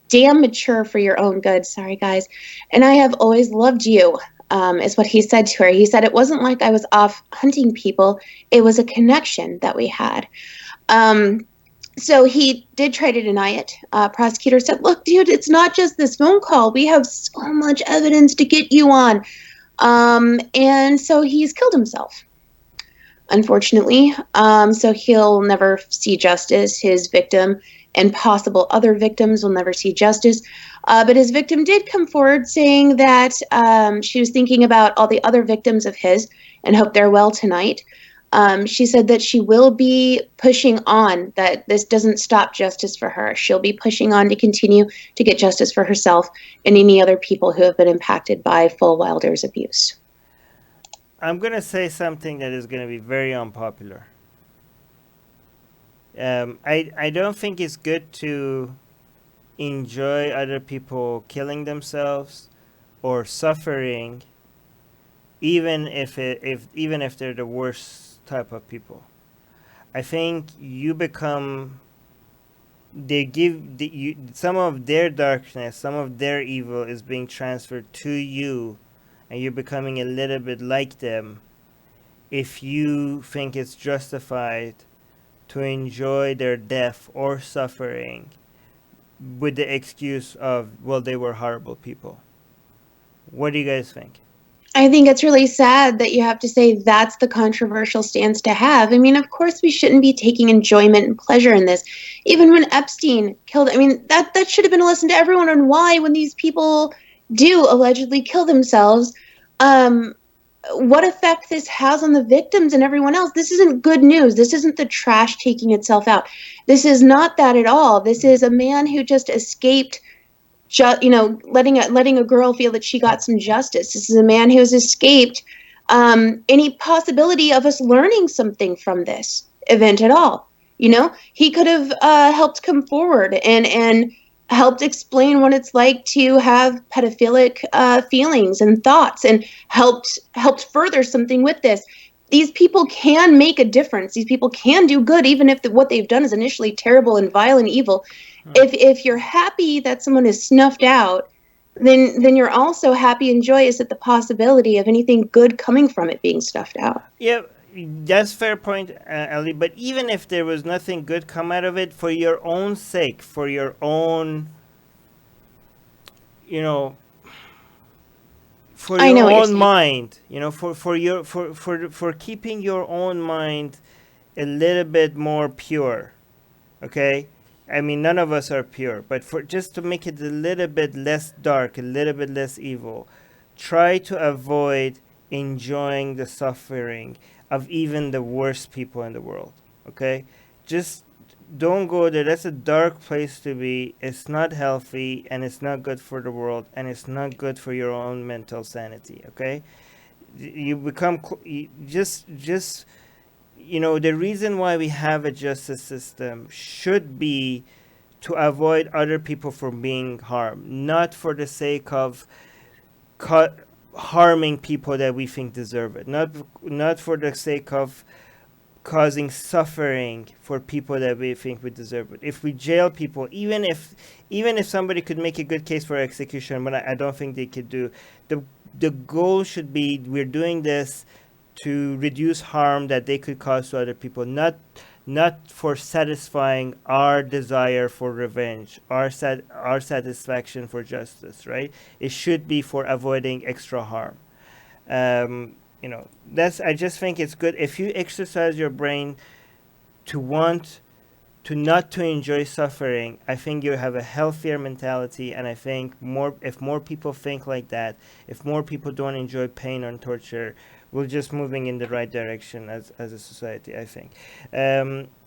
damn mature for your own good. Sorry, guys. And I have always loved you, is what he said to her. He said it wasn't like I was off hunting people. It was a connection that we had. So he did try to deny it. Prosecutor said, look, dude, it's not just this phone call. We have so much evidence to get you on. And so he's killed himself, unfortunately. So he'll never see justice. His victim and possible other victims will never see justice. But his victim did come forward saying that she was thinking about all the other victims of his and hope they're well tonight. She said that she will be pushing on, that this doesn't stop justice for her. She'll be pushing on to continue to get justice for herself and any other people who have been impacted by Full Wilder's abuse. I'm gonna say something that is gonna be very unpopular. I don't think it's good to enjoy other people killing themselves or suffering, even if they're the worst type of people. I think you become. They give some of their darkness, some of their evil is being transferred to you, and you're becoming a little bit like them. If you think it's justified to enjoy their death or suffering with the excuse of, well, they were horrible people. What do you guys think? I think it's really sad that you have to say that's the controversial stance to have. I mean, of course, we shouldn't be taking enjoyment and pleasure in this. Even when Epstein killed, I mean, that should have been a lesson to everyone on why, when these people do allegedly kill themselves, what effect this has on the victims and everyone else. This isn't good news. This isn't the trash taking itself out. This is not that at all. This is a man who just escaped, letting a girl feel that she got some justice. This is a man who has escaped any possibility of us learning something from this event at all. He could have helped come forward and helped explain what it's like to have pedophilic feelings and thoughts, and helped further something with this. These people can make a difference. These people can do good, even if what they've done is initially terrible and vile and evil. If you're happy that someone is snuffed out, then you're also happy and joyous at the possibility of anything good coming from it being snuffed out. Yeah, that's fair point, Ali. But even if there was nothing good come out of it, for your own sake, for your own, for I your know what you're own saying. mind, for keeping your own mind a little bit more pure, okay? I mean, none of us are pure, but for just to make it a little bit less dark, a little bit less evil, try to avoid enjoying the suffering of even the worst people in the world. Okay, just don't go there. That's a dark place to be. It's not healthy, and it's not good for the world, and it's not good for your own mental sanity. Okay, you become just the reason why we have a justice system should be to avoid other people from being harmed, not for the sake of harming people that we think deserve it, not for the sake of causing suffering for people that we think we deserve it. If we jail people, even if somebody could make a good case for execution, but I don't think they could do, the goal should be we're doing this to reduce harm that they could cause to other people, not for satisfying our desire for revenge, our satisfaction for justice, right? It should be for avoiding extra harm. I just think it's good if you exercise your brain to want to not to enjoy suffering. I think you have a healthier mentality, and I think if more people think like that, if more people don't enjoy pain and torture, we're just moving in the right direction as a society, I think.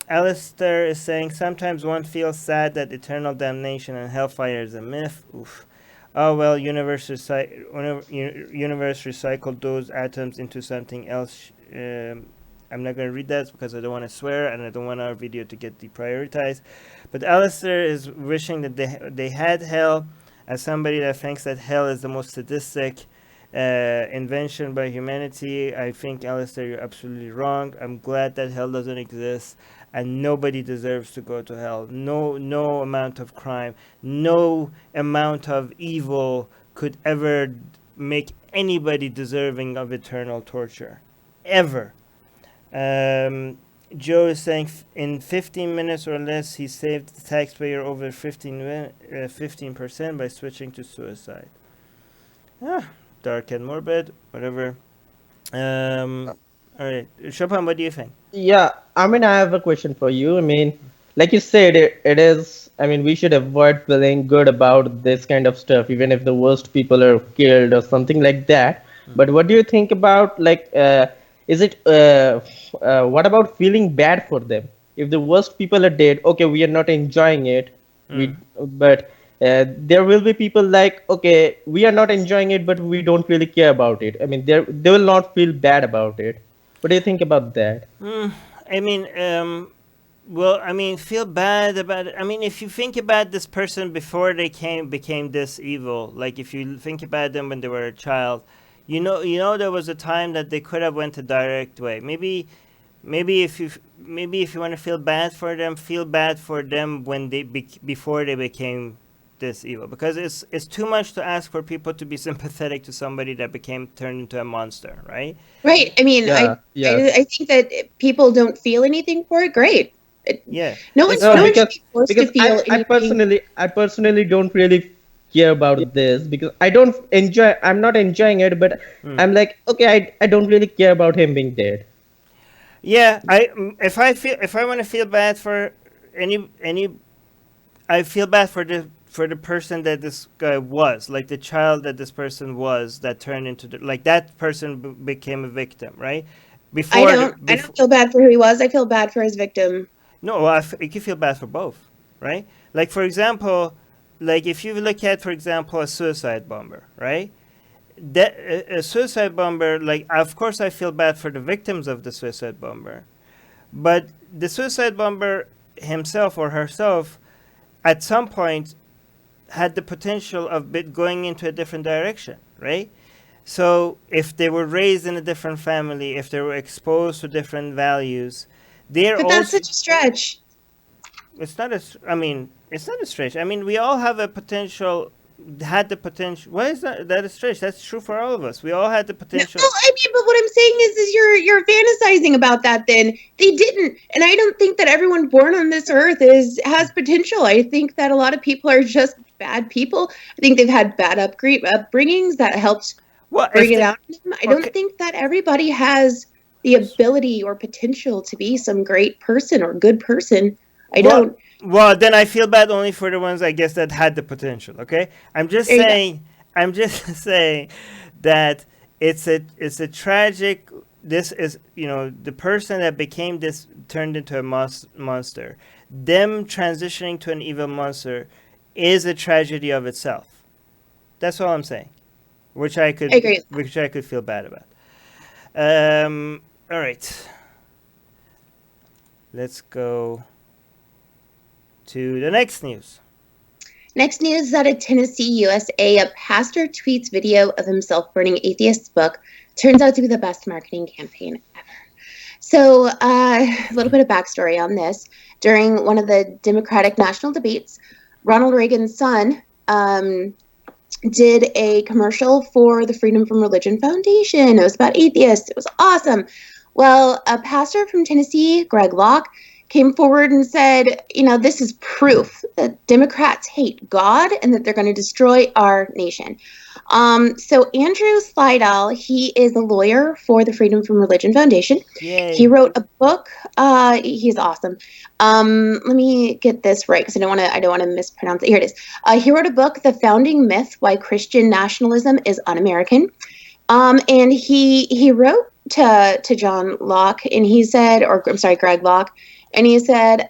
Alistair is saying, sometimes one feels sad that eternal damnation and hellfire is a myth. Oof. Oh, well, universe recycled those atoms into something else. I'm not going to read that because I don't want to swear and I don't want our video to get deprioritized. But Alistair is wishing that they had hell. As somebody that thinks that hell is the most sadistic invention by humanity, I think, Alistair, you're absolutely wrong. I'm glad that hell doesn't exist, and nobody deserves to go to hell. No amount of crime, no amount of evil could ever make anybody deserving of eternal torture, ever. Joe is saying in 15 minutes or less, he saved the taxpayer over 15% by switching to suicide. Dark and morbid, whatever. All right, Chopin, what do you think? Yeah, I mean, I have a question for you. I mean, like you said, it is, I mean, we should avoid feeling good about this kind of stuff, even if the worst people are killed or something like that. But what do you think about, like, what about feeling bad for them? If the worst people are dead, okay, we are not enjoying it. But there will be people like, okay, we are not enjoying it, but we don't really care about it. I mean, they will not feel bad about it. What do you think about that? I mean, feel bad about it. I mean, if you think about this person before they became this evil, like if you think about them when they were a child, there was a time that they could have went a direct way. Maybe if you want to feel bad for them when before they became this evil, because it's too much to ask for people to be sympathetic to somebody that turned into a monster, right? Right. I mean, Yeah, I think that people don't feel anything for it. Great. Yeah. No one should be forced to feel anything. I personally don't really care about this because I'm not enjoying it, but I'm like, okay, I don't really care about him being dead. Yeah, if I want to feel bad for any, I feel bad for the person that this guy was, like the child that this person was that turned into like that person became a victim, right? I don't feel bad for who he was. I feel bad for his victim. No, you can feel bad for both, right? Like, for example, like if you look at, for example, a suicide bomber, right? That a suicide bomber, like, of course I feel bad for the victims of the suicide bomber, but the suicide bomber himself or herself at some point had the potential of going into a different direction, right? So if they were raised in a different family, if they were exposed to different values, but that's such a stretch. It's not a stretch. I mean, we all have a potential. Had the potential. Why is that a stretch? That's true for all of us. We all had the potential. No, I mean, but what I'm saying is you're fantasizing about that. Then they didn't, and I don't think that everyone born on this earth has potential. I think that a lot of people are just bad people. I think they've had bad upbringings that helped bring it out in them. I don't think that everybody has the ability or potential to be some great person or good person. I don't. Well, then I feel bad only for the ones, I guess, that had the potential. Okay, I'm just saying that it's a tragic. This is, the person that became this turned into a monster. Them transitioning to an evil monster is a tragedy of itself. That's all I'm saying, which I agree. could feel bad about. All right, let's go to the next news. Next news is out of Tennessee, USA. A pastor tweets video of himself burning Atheist's book. Turns out to be the best marketing campaign ever. So a little bit of backstory on this. During one of the Democratic national debates, Ronald Reagan's son did a commercial for the Freedom from Religion Foundation. It was about atheists. It was awesome. Well, a pastor from Tennessee, Greg Locke, came forward and said, this is proof that Democrats hate God and that they're going to destroy our nation. So Andrew Slidell, he is a lawyer for the Freedom from Religion Foundation. Yay. He wrote a book. He's awesome. Let me get this right because I don't want to mispronounce it. Here it is. He wrote a book, The Founding Myth: Why Christian Nationalism is Un-American. And he wrote to John Locke, and he said, Greg Locke, and he said,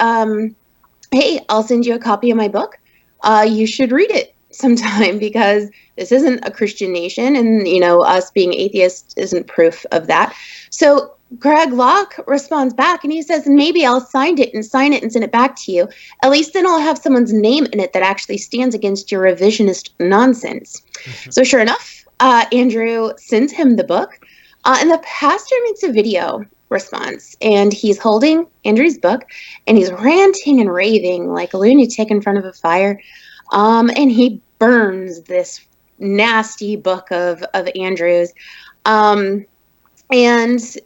hey, I'll send you a copy of my book. You should read it sometime because this isn't a Christian nation, and us being atheists isn't proof of that. So Greg Locke responds back and he says, maybe I'll sign it and send it back to you. At least then I'll have someone's name in it that actually stands against your revisionist nonsense. So sure enough, Andrew sends him the book, and the pastor makes a video response, and he's holding Andrew's book and he's ranting and raving like a lunatic in front of a fire, and he burns this nasty book of Andrew's, and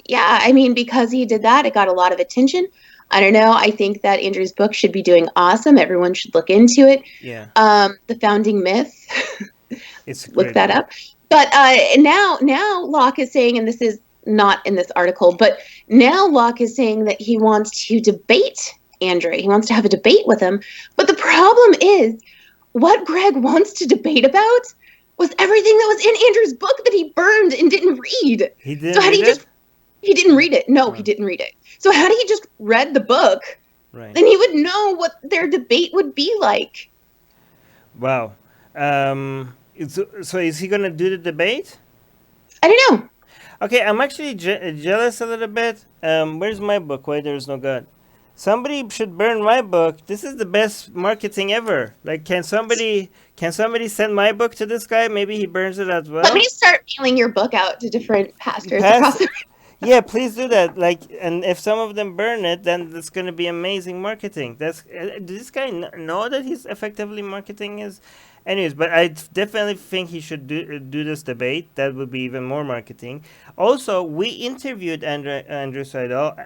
yeah, I mean, because he did that, it got a lot of attention. I don't know. I think that Andrew's book should be doing awesome. Everyone should look into it. Yeah. The Founding Myth. Look that up. But now Locke is saying, and this is not in this article, but now Locke is saying that he wants to debate Andrew. He wants to have a debate with him. But the problem is, what Greg wants to debate about was everything that was in Andrew's book that he burned and didn't read. He didn't. So had read it? He didn't read it. No, he didn't read it. So had he just read the book, right, then he would know what their debate would be like. Wow. So is he gonna do the debate? I don't know. Okay, I'm actually jealous a little bit. Where's my book? Why There's No God? Somebody should burn my book. This is the best marketing ever. Like, can somebody send my book to this guy? Maybe he burns it as well. Let me start mailing your book out to different pastors across the Yeah, please do that. Like, and if some of them burn it, then that's going to be amazing marketing. Does this guy know that he's effectively marketing his? Anyways, but I definitely think he should do this debate. That would be even more marketing. Also, we interviewed Andrew Seidel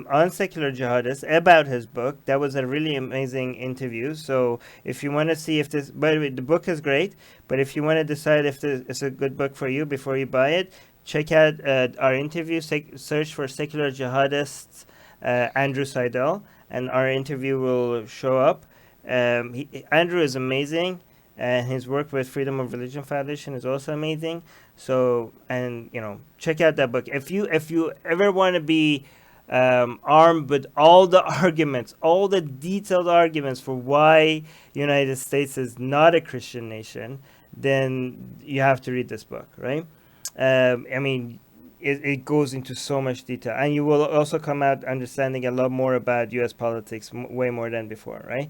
on Secular Jihadists about his book. That was a really amazing interview. So if you want to see if this, by the way, the book is great, but if you want to decide if this is a good book for you before you buy it, check out our interview. Search for Secular Jihadists Andrew Seidel, and our interview will show up. Andrew is amazing. And his work with Freedom of Religion Foundation is also amazing. So, and check out that book. If you ever want to be armed with all the arguments, all the detailed arguments for why United States is not a Christian nation, then you have to read this book, right? I mean, it goes into so much detail, and you will also come out understanding a lot more about U.S. politics, way more than before, right?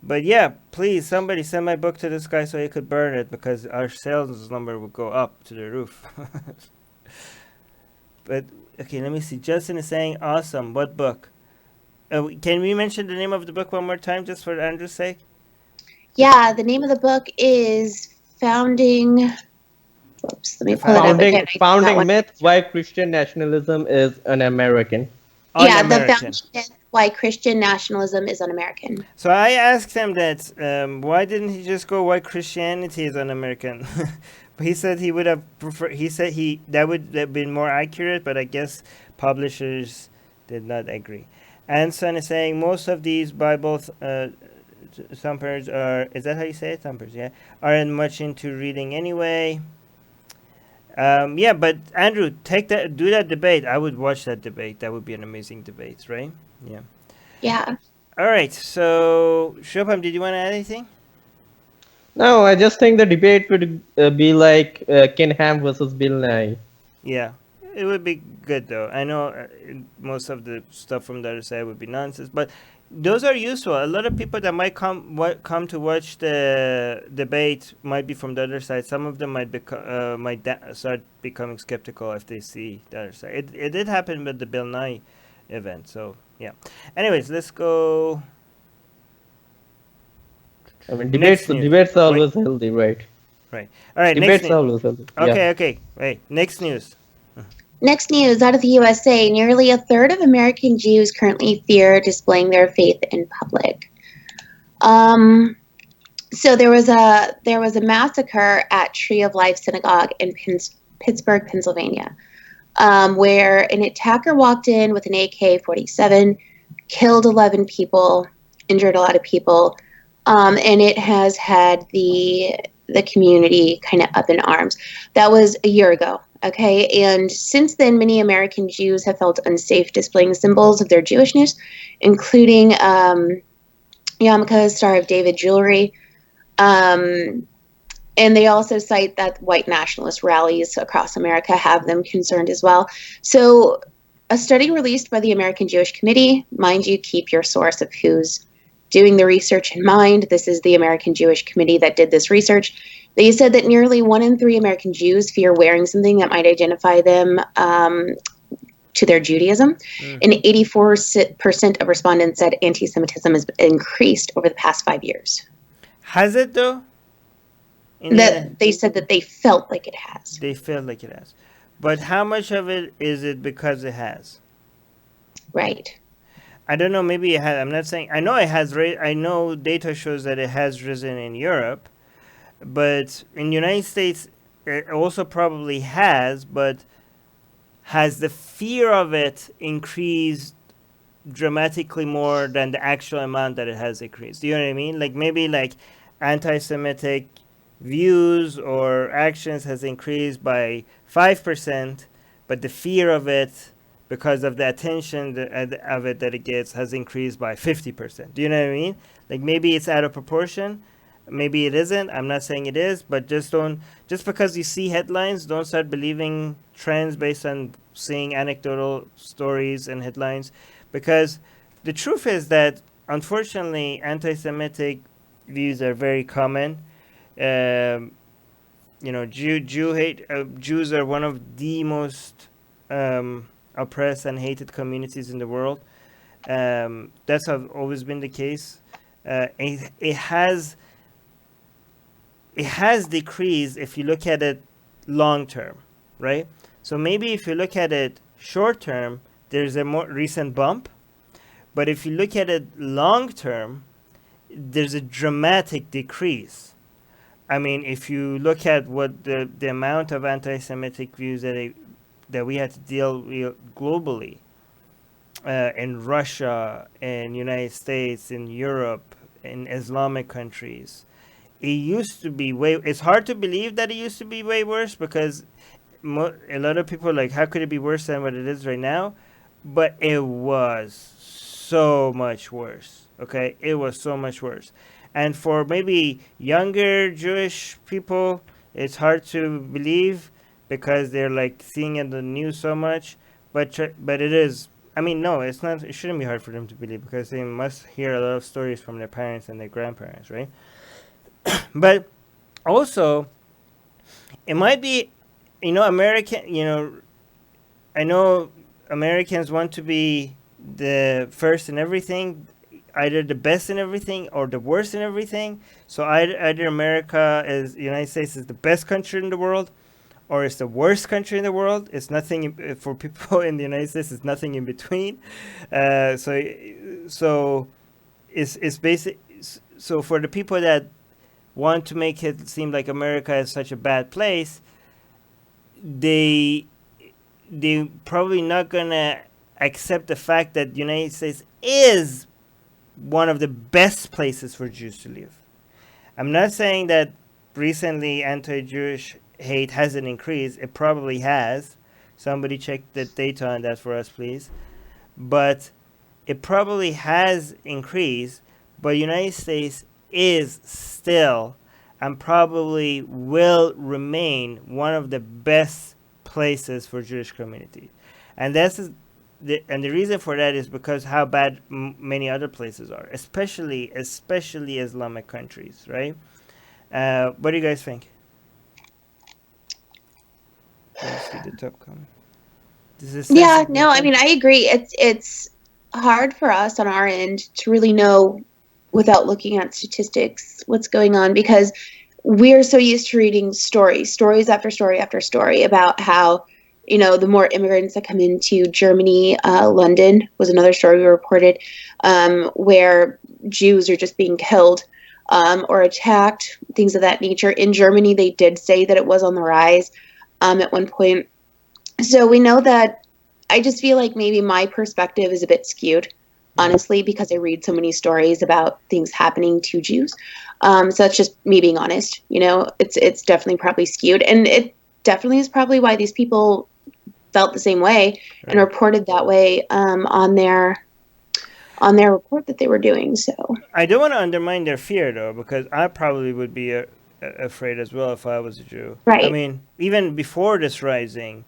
But yeah, please, somebody send my book to this guy so he could burn it, because our sales number would go up to the roof. But, okay, let me see. Justin is saying, awesome. What book? Can we mention the name of the book one more time, just for Andrew's sake? Yeah, the name of the book is Founding... Oops, let me pull it up again. Founding Myth: Why Christian Nationalism is Un-American. Yeah, the Founding Myth: Why Christian Nationalism is Un-American. So I asked him that, why didn't he just go why Christianity is un-American? But he said he would have preferred, that would have been more accurate, but I guess publishers did not agree. Anson is saying most of these Bible thumpers are, is that how you say it? Thumpers, yeah, aren't much into reading anyway. Yeah, but Andrew, do that debate. I would watch that debate. That would be an amazing debate, right? Yeah. Yeah. All right. So, Shubham, did you want to add anything? No, I just think the debate would be like Ken Ham versus Bill Nye. Yeah, it would be good though. I know most of the stuff from the other side would be nonsense, but those are useful. A lot of people that might come to watch the debate might be from the other side. Some of them might start becoming skeptical if they see the other side. It did happen with the Bill Nye event. So yeah. Anyways, let's go. I mean, Next news. debates are Wait, always healthy, right? right. All right. Next Debates are news. always healthy. Yeah. Okay. Wait. Next news. Next news out of the USA, nearly a third of American Jews currently fear displaying their faith in public. So there was a massacre at Tree of Life Synagogue in Pittsburgh, Pennsylvania, where an attacker walked in with an AK-47, killed 11 people, injured a lot of people, and it has had the community kind of up in arms. That was a year ago. Okay, and since then, many American Jews have felt unsafe displaying symbols of their Jewishness, including yarmulke, Star of David jewelry. And they also cite that white nationalist rallies across America have them concerned as well. So a study released by the American Jewish Committee, mind you, keep your source of who's doing the research in mind. This is the American Jewish Committee that did this research. They said that nearly 1 in 3 American Jews fear wearing something that might identify them to their Judaism. And 84% of respondents said anti-Semitism has increased over the past 5 years. Has it though? They said that they felt like it has. They felt like it has. But how much of it is it because it has? Right. I don't know. Maybe it has. I'm not saying. I know it has. I know data shows that it has risen in Europe, but in the United States, it also probably has. But has the fear of it increased dramatically more than the actual amount that it has increased? Do you know what I mean? Like maybe like anti-Semitic views or actions has increased by 5%, but the fear of it, because of the attention of it that it gets, has increased by 50%. Do you know what I mean? Like maybe it's out of proportion, maybe it isn't. I'm not saying it is, but just because you see headlines, don't start believing trends based on seeing anecdotal stories and headlines, because the truth is that unfortunately anti-Semitic views are very common. Jew hate. Jews are one of the most oppressed and hated communities in the world. That's always been the case. It has decreased if you look at it long term, right? So maybe if you look at it short term, there's a more recent bump, but if you look at it long term, there's a dramatic decrease. I mean, if you look at what the amount of anti-Semitic views that we had to deal with globally, in Russia, in United States, in Europe, in Islamic countries, it used to be way. It's hard to believe that it used to be way worse, because a lot of people are like, how could it be worse than what it is right now? But it was so much worse. Okay, it was so much worse. And for maybe younger Jewish people, it's hard to believe because they're like seeing it in the news so much. But it is. I mean, no, it's not. It shouldn't be hard for them to believe, because they must hear a lot of stories from their parents and their grandparents, right? But also, it might be, American. I know Americans want to be the first in everything, either the best in everything or the worst in everything. So either America is United States is the best country in the world, or it's the worst country in the world. It's nothing for people in the United States. It's nothing in between. So it's basic. So for the people that want to make it seem like America is such a bad place, they probably not gonna accept the fact that the United States is one of the best places for Jews to live. I'm not saying that recently anti-Jewish hate hasn't increased. It probably has. Somebody check the data on that for us, please. But it probably has increased, but United States is still and probably will remain one of the best places for Jewish community. And the reason for that is because how bad many other places are, especially Islamic countries, right? What do you guys think? Let me see the top comment. This is Yeah, no, I mean, I agree. It's hard for us on our end to really know without looking at statistics what's going on, because we're so used to reading stories after story after story about how, the more immigrants that come into Germany, London was another story we reported, where Jews are just being killed or attacked, things of that nature. In Germany, they did say that it was on the rise at one point. So we know that. I just feel like maybe my perspective is a bit skewed, honestly, because I read so many stories about things happening to Jews. So that's just me being honest. It's definitely probably skewed, and it definitely is probably why these people felt the same way and reported that way on their report that they were doing. So I don't want to undermine their fear, though, because I probably would be afraid as well if I was a Jew. Right. I mean, even before this rising,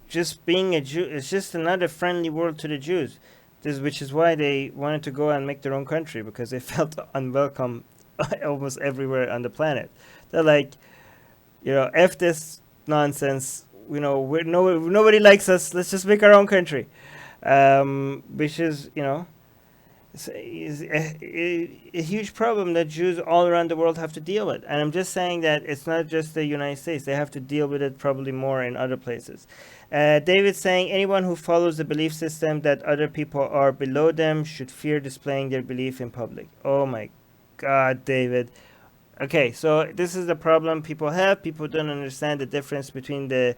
just being a Jew is just another friendly world to the Jews. Which is why they wanted to go and make their own country, because they felt unwelcome almost everywhere on the planet. They're like, F this nonsense. Nobody likes us. Let's just make our own country. Which is, is a huge problem that Jews all around the world have to deal with. And I'm just saying that it's not just the United States. They have to deal with it probably more in other places. David's saying anyone who follows the belief system that other people are below them should fear displaying their belief in public. Oh my God, David. Okay, so this is the problem people have. People don't understand the difference between the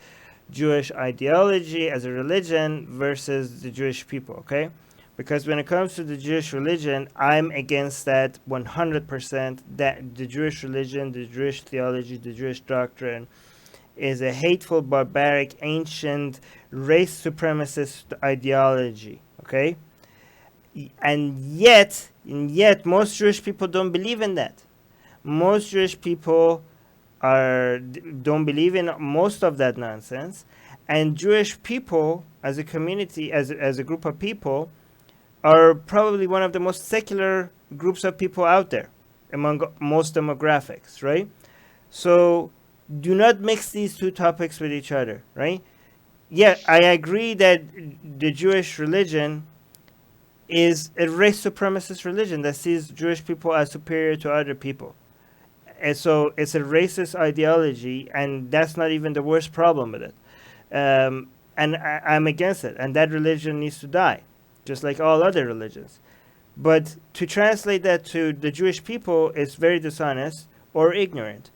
Jewish ideology as a religion versus the Jewish people, okay? Because when it comes to the Jewish religion, I'm against that 100%. That the Jewish religion, the Jewish theology, the Jewish doctrine is a hateful, barbaric, ancient, race supremacist ideology, okay? And yet, most Jewish people don't believe in that. Most Jewish people don't believe in most of that nonsense. And Jewish people, as a community, as a group of people, are probably one of the most secular groups of people out there among most demographics, right? So do not mix these two topics with each other, right? Yeah, I agree that the Jewish religion is a race supremacist religion that sees Jewish people as superior to other people. And so it's a racist ideology, and that's not even the worst problem with it. And I'm against it, and that religion needs to die, just like all other religions. But to translate that to the Jewish people is very dishonest or ignorant.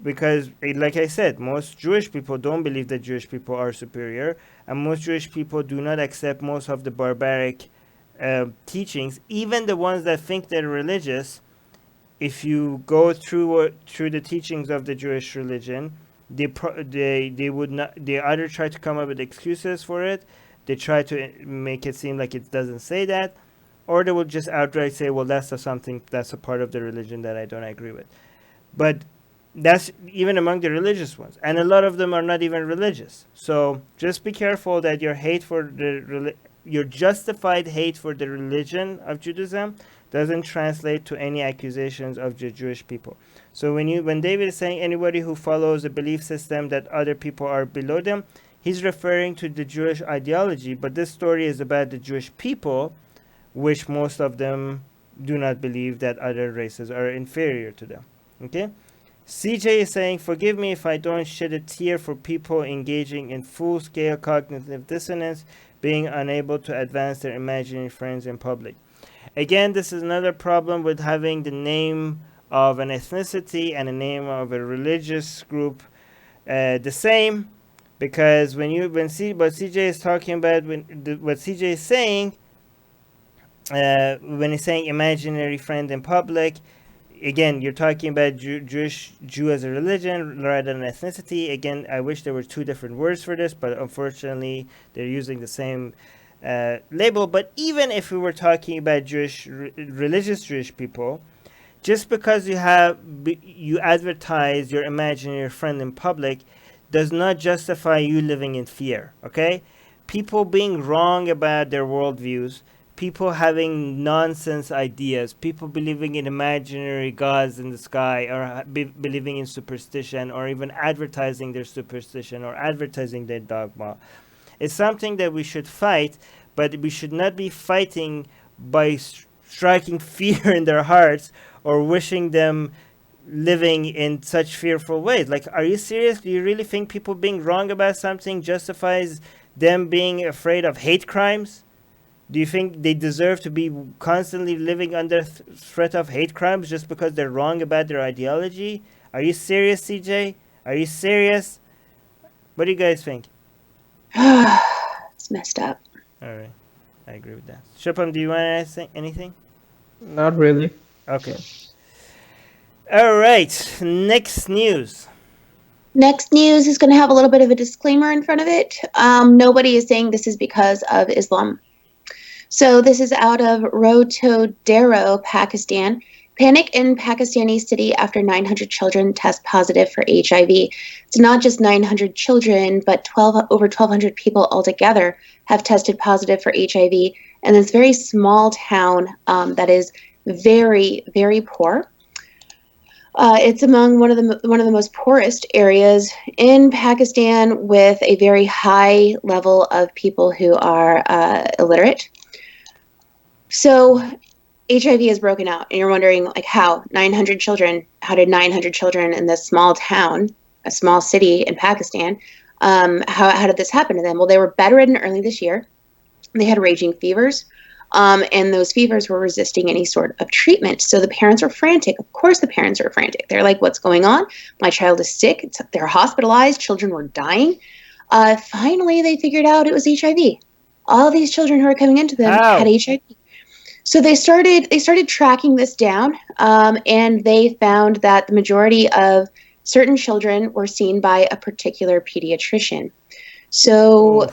Because, like I said, most Jewish people don't believe that Jewish people are superior, and most Jewish people do not accept most of the barbaric teachings, even the ones that think they're religious. If you go through the teachings of the Jewish religion, they would not. They either try to come up with excuses for it, they try to make it seem like it doesn't say that, or they will just outright say, "Well, that's a part of the religion that I don't agree with." But that's even among the religious ones, and a lot of them are not even religious. So just be careful that your hate for your justified hate for the religion of Judaism doesn't translate to any accusations of the Jewish people. So when David is saying anybody who follows a belief system that other people are below them, he's referring to the Jewish ideology. But this story is about the Jewish people, which most of them do not believe that other races are inferior to them. Okay. CJ is saying, forgive me if I don't shed a tear for people engaging in full-scale cognitive dissonance, being unable to advance their imaginary friends in public. Again, this is another problem with having the name of an ethnicity and the name of a religious group the same, because what CJ is talking about, what CJ is saying, when he's saying imaginary friend in public, again, you're talking about Jew as a religion rather than ethnicity. Again, I wish there were two different words for this, but unfortunately, they're using the same label. But even if we were talking about religious Jewish people, just because you advertise your imaginary friend in public does not justify you living in fear. Okay, people being wrong about their worldviews, people having nonsense ideas, people believing in imaginary gods in the sky, or believing in superstition, or even advertising their superstition or advertising their dogma. It's something that we should fight, but we should not be fighting by striking fear in their hearts or wishing them living in such fearful ways. Like, are you serious? Do you really think people being wrong about something justifies them being afraid of hate crimes? Do you think they deserve to be constantly living under threat of hate crimes just because they're wrong about their ideology? Are you serious, CJ? Are you serious? What do you guys think? It's messed up. All right. I agree with that. Shupam, do you want to say anything? Not really. Okay. All right. Next news. Next news is going to have a little bit of a disclaimer in front of it. Nobody is saying this is because of Islam. So this is out of Rotodero, Pakistan. Panic in Pakistani city after 900 children test positive for HIV. It's not just 900 children, but over 1,200 people altogether have tested positive for HIV in this very small town that is very, very poor. It's among one of the most poorest areas in Pakistan, with a very high level of people who are illiterate. So HIV is broken out, and you're wondering, like, how 900 children? How did 900 children in this small town, a small city in Pakistan, how did this happen to them? Well, they were bedridden early this year. They had raging fevers. And those fevers were resisting any sort of treatment. So the parents were frantic. Of course, the parents are frantic. They're like, what's going on? My child is sick. They're hospitalized. Children were dying. Finally, they figured out it was HIV. All these children who were coming into them had HIV. So they started tracking this down, and they found that the majority of certain children were seen by a particular pediatrician. So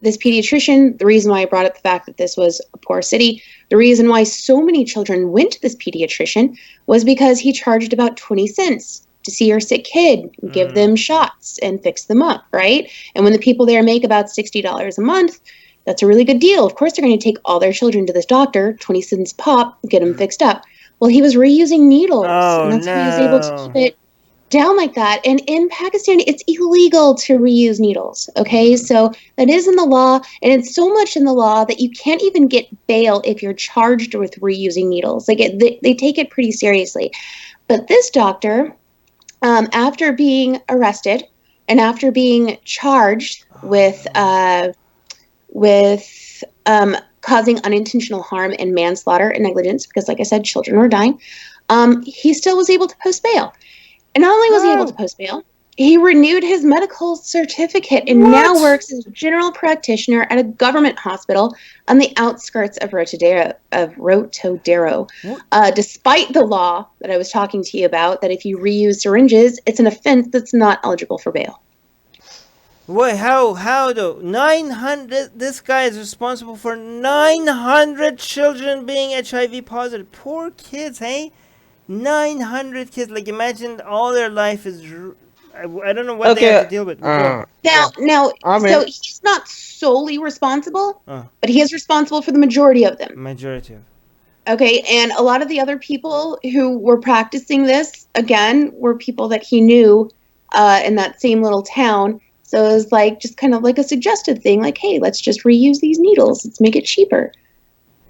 this pediatrician, the reason why I brought up the fact that this was a poor city, the reason why so many children went to this pediatrician was because he charged about 20 cents to see your sick kid, give them shots and fix them up, right? And when the people there make about $60 a month, that's a really good deal. Of course, they're going to take all their children to this doctor, 20 cents pop, get them fixed up. Well, he was reusing needles, and that's why he was able to keep it down like that. And in Pakistan, it's illegal to reuse needles. Okay, so that is in the law, and it's so much in the law that you can't even get bail if you're charged with reusing needles. Like they take it pretty seriously. But this doctor, after being arrested and after being charged with causing unintentional harm and manslaughter and negligence, because, like I said, children were dying, he still was able to post bail. And not only was he able to post bail, he renewed his medical certificate and now works as a general practitioner at a government hospital on the outskirts of Rotodero. Despite the law that I was talking to you about, that if you reuse syringes, it's an offense that's not eligible for bail. Wait, how though? 900, this guy is responsible for 900 children being HIV positive. Poor kids, hey? 900 kids. Like, imagine all their life is... I don't know what they have to deal with. Now, so he's not solely responsible, but he is responsible for the majority of them. Okay, and a lot of the other people who were practicing this, again, were people that he knew in that same little town. So it was like, just kind of like a suggested thing, like, hey, let's just reuse these needles. Let's make it cheaper.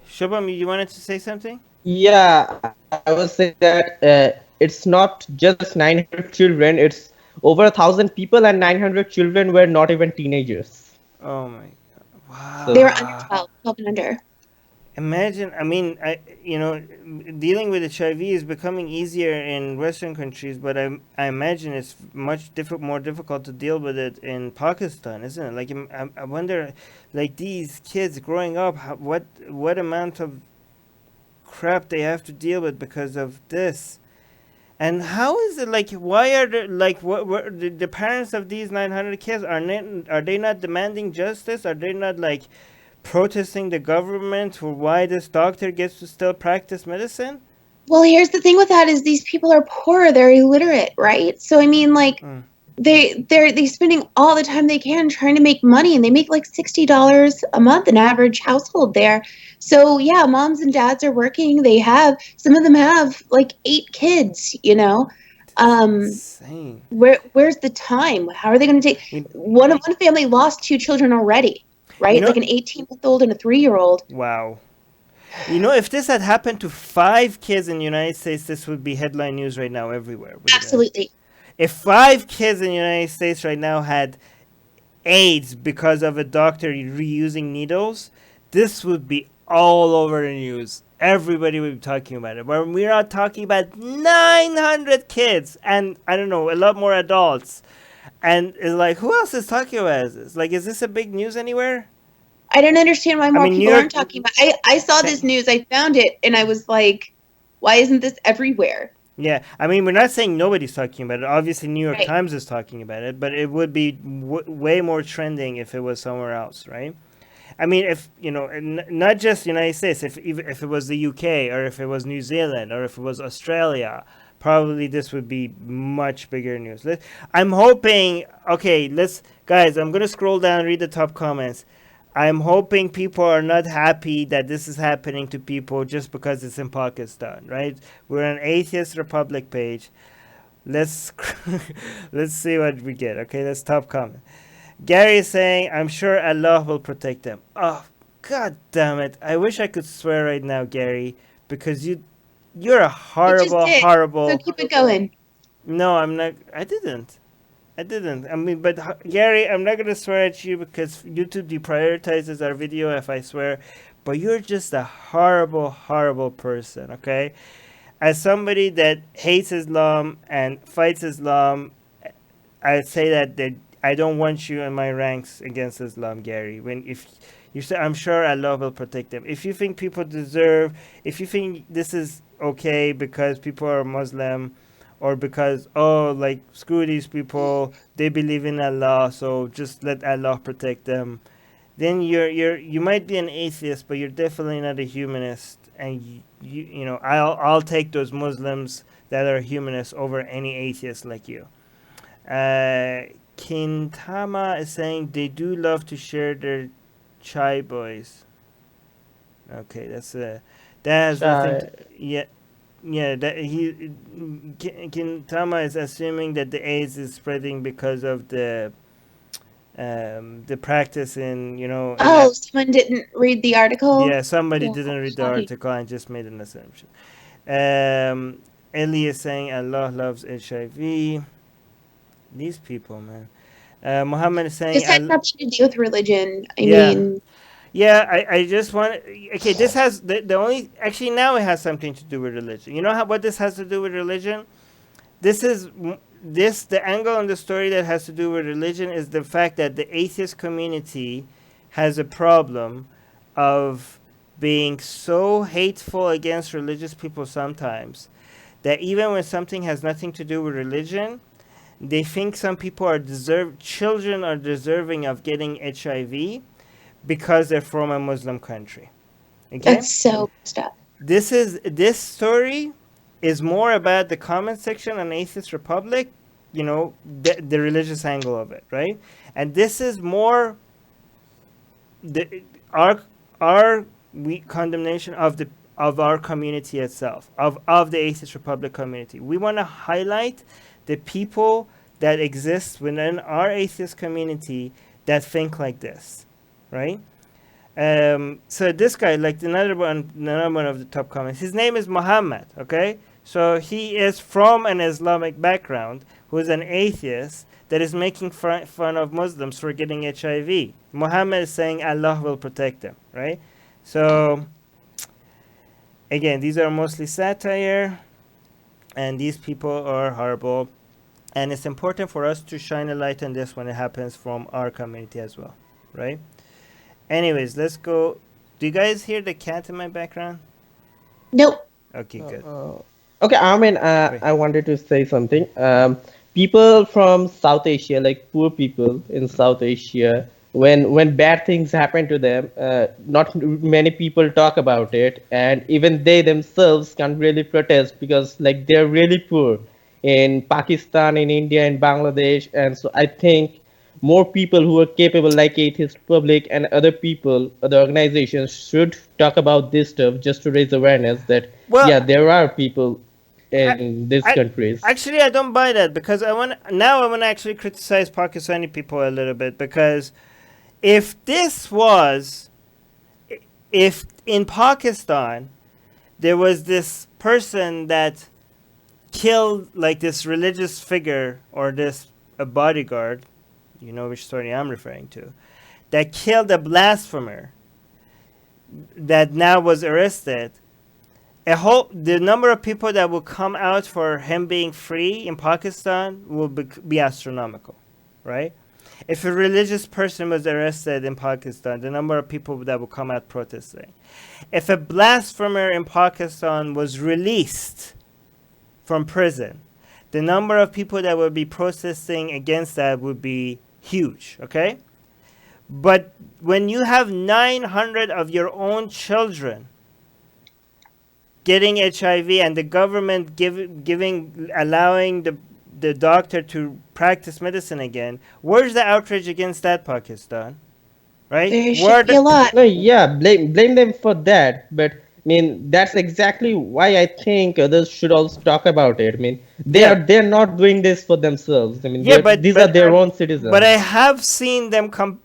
Shubham, you wanted to say something? Yeah, I was saying that it's not just 900 children, it's over 1,000 people, and 900 children were not even teenagers. Oh my God. Wow. So they were under 12 and under. Imagine, I mean, dealing with HIV is becoming easier in Western countries, but I imagine it's much more difficult to deal with it in Pakistan, isn't it? Like, I wonder, like, these kids growing up, what amount of crap they have to deal with because of this. And how is it like? Why are what the parents of these 900 kids are they not demanding justice? Are they not like protesting the government for why this doctor gets to still practice medicine? Well, here's the thing with that is these people are poor, they're illiterate, right? So I mean, like, Mm. they spending all the time they can trying to make money, and they make like $60 a month, an average household there. So yeah, moms and dads are working. They have, some of them have like 8 kids, you know. Insane. Where's the time? How are they going to take You, one family lost 2 children already, you right? know, Like an 18-month-old and a 3-year-old. wow. You know, if this had happened to 5 kids in the United States, this would be headline news right now everywhere. Absolutely. If 5 kids in the United States right now had AIDS because of a doctor reusing needles, this would be all over the news. Everybody would be talking about it. But we're not talking about 900 kids and, I don't know, a lot more adults. And it's like, who else is talking about this? Like, is this a big news anywhere? I don't understand why more mean, New people York- aren't talking about. I saw this news, I found it, and I was like, why isn't this everywhere? Yeah, I mean, we're not saying nobody's talking about it. Obviously, New York Right. Times is talking about it, but it would be way more trending if it was somewhere else, right? I mean, if you know, not just United States, if it was the UK or if it was New Zealand or if it was Australia, probably this would be much bigger news. I'm hoping. Okay, guys. I'm gonna scroll down, read the top comments. I'm hoping people are not happy that this is happening to people just because it's in Pakistan, right? We're an Atheist Republic page. Let's let's see what we get. Okay, let's top comment. Gary is saying, "I'm sure Allah will protect them." Oh, god damn it! I wish I could swear right now, Gary, because you're a horrible, did. horrible. So keep it going. No, I'm not. I didn't. I mean, but Gary, I'm not gonna swear at you because YouTube deprioritizes our video if I swear. But you're just a horrible, horrible person. Okay, as somebody that hates Islam and fights Islam, I say that I don't want you in my ranks against Islam, Gary. If you say, I'm sure Allah will protect them. If you think if you think this is okay because people are Muslim, or because like screw these people, they believe in Allah, so just let Allah protect them, then you might be an atheist, but you're definitely not a humanist. And you know, I'll take those Muslims that are humanists over any atheist like you. Kintama is saying they do love to share their chai boys. Okay, that has nothing to, yeah, that Kintama is assuming that the AIDS is spreading because of the practice in, you know. Someone didn't read the article. Yeah, somebody didn't read the article and just made an assumption. Ellie is saying Allah loves HIV. These people, man. Muhammad is saying This has nothing to do with religion. I Yeah. mean, Yeah, I just want. Okay, this has the only. Actually, now it has something to do with religion. You know what this has to do with religion? The angle on the story that has to do with religion is the fact that the atheist community has a problem of being so hateful against religious people sometimes that even when something has nothing to do with religion, they think some people children are deserving of getting HIV because they're from a Muslim country. Okay? that's so messed up. This story is more about the comment section on Atheist Republic, you know, the religious angle of it, right? And this is more our condemnation of our community itself, of the Atheist Republic community. We want to highlight the people that exist within our atheist community that think like this, right? So this guy, like another one of the top comments, his name is Muhammad, okay? So he is from an Islamic background, who is an atheist that is making fun of Muslims for getting HIV. Muhammad is saying Allah will protect them, right? So, again, these are mostly satire, and these people are horrible. And it's important for us to shine a light on this when it happens from our community as well, right? Anyways, let's go. Do you guys hear the cat in my background? Nope. Okay, good. Okay, I mean, Wait. I wanted to say something. People from South Asia, like poor people in South Asia, when bad things happen to them, not many people talk about it, and even they themselves can't really protest because like they're really poor in Pakistan, in India, in Bangladesh, and so I think more people who are capable, like Atheist Republic and other people, other organizations, should talk about this stuff just to raise awareness that Well, yeah, there are people I, in these I countries. actually I don't buy that because I want to actually criticize Pakistani people a little bit because if this was if in Pakistan there was this person that killed like this religious figure or this a bodyguard, you know which story I'm referring to, that killed a blasphemer that now was arrested, the number of people that will come out for him being free in Pakistan will be astronomical, right? If a religious person was arrested in Pakistan, the number of people that will come out protesting. If a blasphemer in Pakistan was released from prison, the number of people that would be protesting against that would be huge, okay? But when you have 900 of your own children getting HIV and the government allowing the doctor to practice medicine again, where's the outrage against that, Pakistan? Right? There Where should be a lot. No, yeah, blame them for that. But I mean, that's exactly why I think others should also talk about it. I mean, yeah, they're not doing this for themselves. I mean, yeah, these are their own but I citizens. have seen them come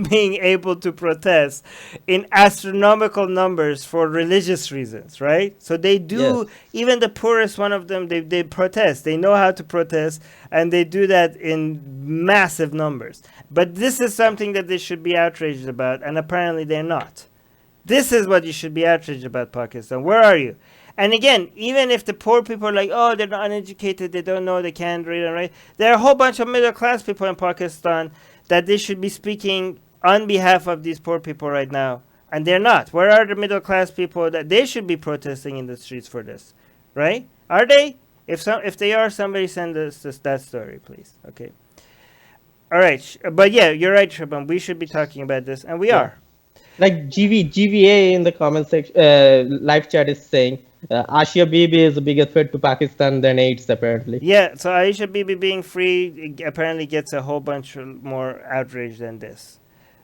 being able to protest in astronomical numbers for religious reasons, right? So they do, Yes. even the poorest one of them, they protest. They know how to protest, and they do that in massive numbers. But this is something that they should be outraged about, and apparently they're not. This is what you should be outraged about, Pakistan. Where are you? And again, even if the poor people are like, oh, they're not uneducated, they don't know, they can't read and write, there are a whole bunch of middle class people in Pakistan that they should be speaking on behalf of these poor people right now. And they're not. Where are the middle class people that they should be protesting in the streets for this? Right? Are they? If they are, somebody send us that story, please. Okay. All right. But yeah, you're right, Shubham. We should be talking about this, and we Yeah. are. Like GVA in the comment section, live chat is saying Asia Bibi is a bigger threat to Pakistan than AIDS, apparently. Yeah, so Aisha Bibi being free apparently gets a whole bunch more outrage than this.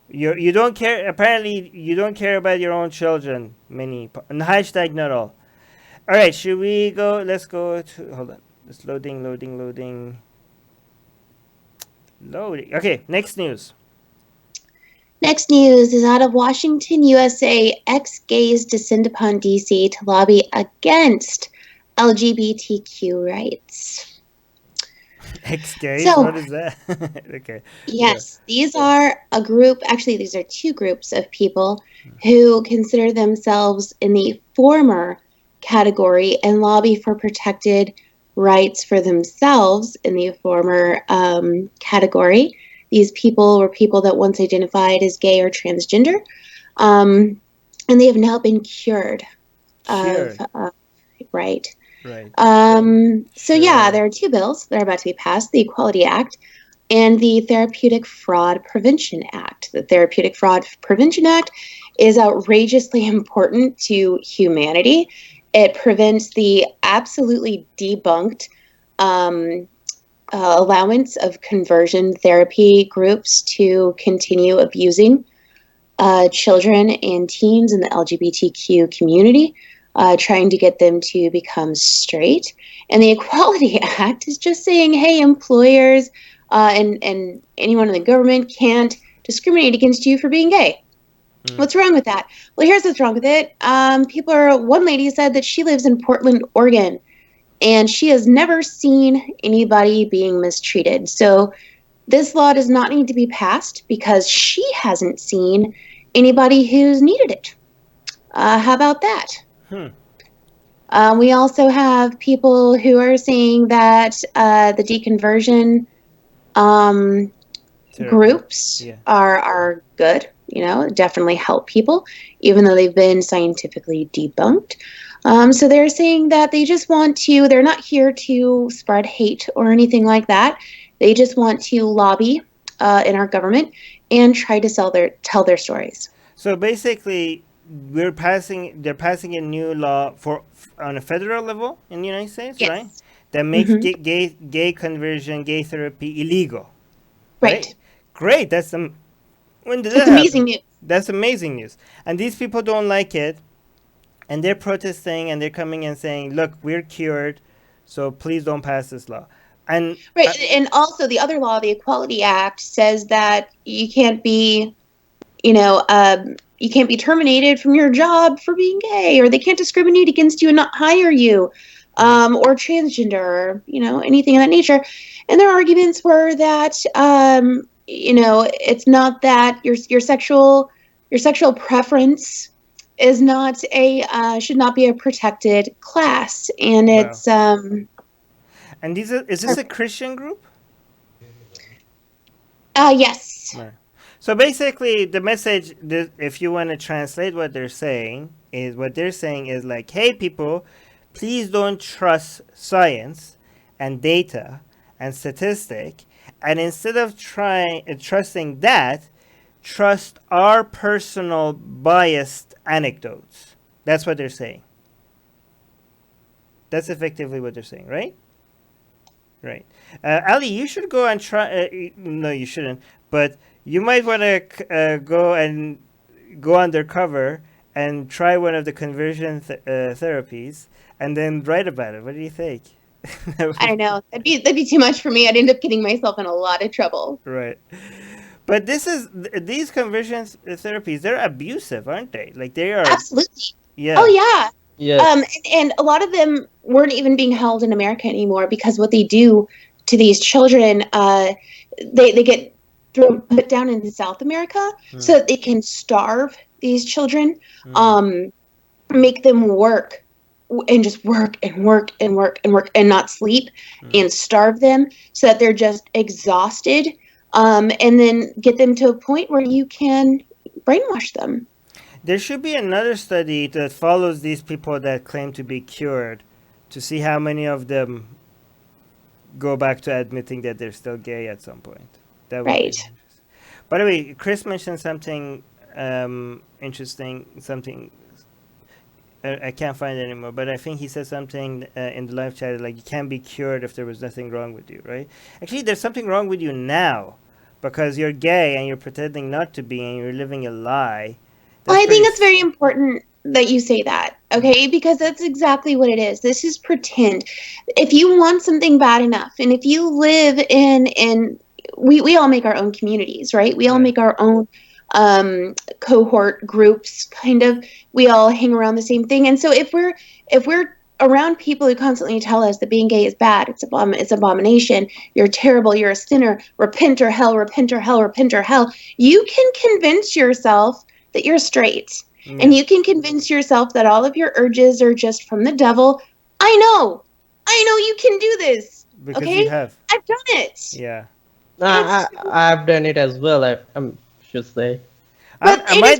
You don't care. Apparently, you don't care about your own children. And hashtag not all. All right, should we go? Let's go to. Hold on. It's loading. Okay, next news. Next news is out of Washington, USA. Ex-gays descend upon DC to lobby against LGBTQ rights. Ex-gays? So, What is that? Okay. yes, these are a group, actually, these are two groups of people who consider themselves in the former category and lobby for protected rights for themselves in the former category. These people were people that once identified as gay or transgender, and they have now been cured. Cured. Right. Right. So yeah, Sure. there are two bills that are about to be passed: the Equality Act and the Therapeutic Fraud Prevention Act. The Therapeutic Fraud Prevention Act is outrageously important to humanity. It prevents the absolutely debunked allowance of conversion therapy groups to continue abusing children and teens in the LGBTQ community, trying to get them to become straight. And the Equality Act is just saying, hey, employers and anyone in the government can't discriminate against you for being gay. What's wrong with that? Well, here's what's wrong with it. One lady said that she lives in Portland, Oregon, and she has never seen anybody being mistreated. So this law does not need to be passed because she hasn't seen anybody who's needed it. How about that? We also have people who are saying that the deconversion groups are good, definitely help people, even though they've been scientifically debunked. So they're saying that they just want to, they're not here to spread hate or anything like that. They just want to lobby in our government and try to tell their stories. So basically, they're passing a new law on a federal level in the United States, right? Yes. That makes Mhm. gay conversion, gay therapy illegal, right? Right. Great. When did that It's amazing happen? news. That's amazing news. And these people don't like it, and they're protesting, and they're coming and saying, "Look, we're cured, so please don't pass this law." And Right. And also the other law, the Equality Act, says that you can't be terminated from your job for being gay, or they can't discriminate against you and not hire you, or transgender, or anything of that nature. And their arguments were that it's not that your sexual preference is not should not be a protected class, and wow. it's And is this a Christian group? yes. Right. So basically, the message, if you want to translate what they're saying, is like, hey, people, please don't trust science and data and statistic, and instead of trusting that, trust our personal biased anecdotes. That's what they're saying. That's effectively what they're saying, right? Right. Ali, you should go and try. No, you shouldn't. But you might want to go undercover and try one of the conversion therapies, and then write about it. What do you think? I don't know. That'd be too much for me. I'd end up getting myself in a lot of trouble. Right. But these conversion therapies. They're abusive, aren't they? Like they are. Absolutely. Yeah. Oh yeah. Yes. And a lot of them weren't even being held in America anymore, because what they do to these children, they get put down in South America so that they can starve these children, make them work and just work and work and work and work and not sleep, and starve them so that they're just exhausted, and then get them to a point where you can brainwash them. There should be another study that follows these people that claim to be cured, to see how many of them go back to admitting that they're still gay at some point. That would be Right. interesting. By the way, Chris mentioned something interesting. Something I can't find it anymore, but I think he said something in the live chat like you can't be cured if there was nothing wrong with you, right? Actually, there's something wrong with you now, because you're gay and you're pretending not to be and you're living a lie. Well, I think it's very important that you say that, okay? Because that's exactly what it is. This is pretend. If you want something bad enough, and if you live in we all make our own communities, right? We all make our own cohort groups, kind of. We all hang around the same thing. And so if we're around people who constantly tell us that being gay is bad, it's abomination, you're terrible, you're a sinner, repent or hell, repent or hell, repent or hell, you can convince yourself that you're straight. And you can convince yourself that all of your urges are just from the devil. I know you can do this. Because okay? you have. I've done it. Yeah. I've done it as well. I should say. Am I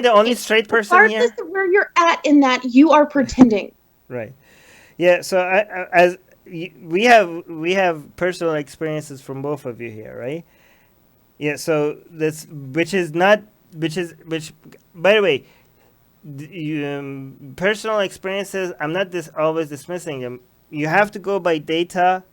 the only straight person here? Regardless of where you're at in that, you are pretending. Right. Yeah. So we have personal experiences from both of you here, right? Yeah. So which. By the way, personal experiences. I'm not always dismissing them. You have to go by data,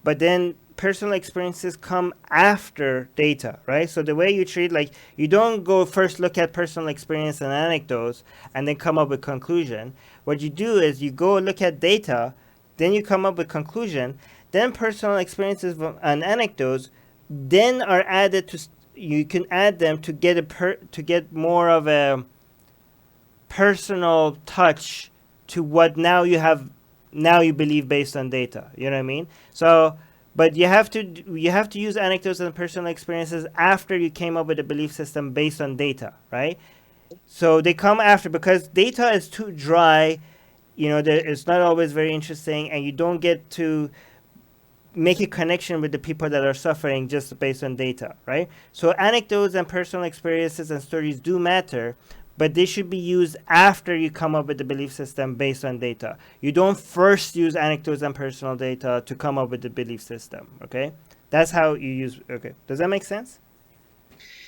but then personal experiences come after data, right? So the way you treat, like, you don't go first look at personal experience and anecdotes and then come up with conclusion. What you do is you go look at data, then you come up with conclusion, then personal experiences and anecdotes then are added to. You can add them to get more of a personal touch to what now you believe based on data. You know what I mean? So. But you have to use anecdotes and personal experiences after you came up with a belief system based on data, right? So they come after, because data is too dry. It's not always very interesting, and you don't get to make a connection with the people that are suffering just based on data, right? So anecdotes and personal experiences and stories do matter, but they should be used after you come up with the belief system based on data. You don't first use anecdotes and personal data to come up with the belief system, okay? That's how you use, okay. Does that make sense?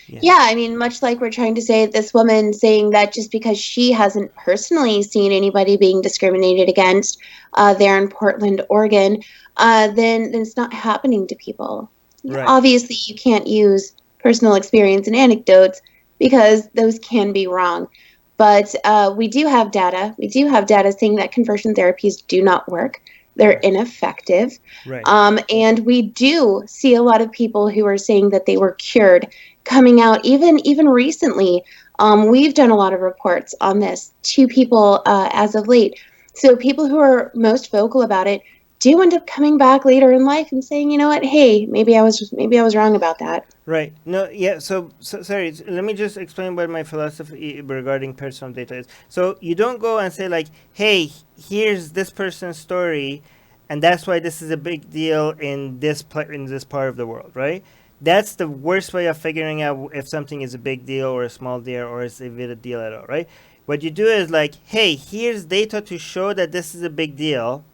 Yeah, I mean, much like we're trying to say, this woman saying that just because she hasn't personally seen anybody being discriminated against there in Portland, Oregon, then it's not happening to people. Right. Obviously, you can't use personal experience and anecdotes because those can be wrong. But we do have data. We do have data saying that conversion therapies do not work. They're ineffective. Right. And we do see a lot of people who are saying that they were cured coming out even recently. We've done a lot of reports on this to people as of late. So people who are most vocal about it do end up coming back later in life and saying, you know what, hey, maybe I was wrong about that. Right. No, yeah, so sorry, let me just explain what my philosophy regarding personal data is. So you don't go and say like, hey, here's this person's story, and that's why this is a big deal in this part of the world, right? That's the worst way of figuring out if something is a big deal or a small deal or is it a deal at all, right? What you do is like, hey, here's data to show that this is a big deal.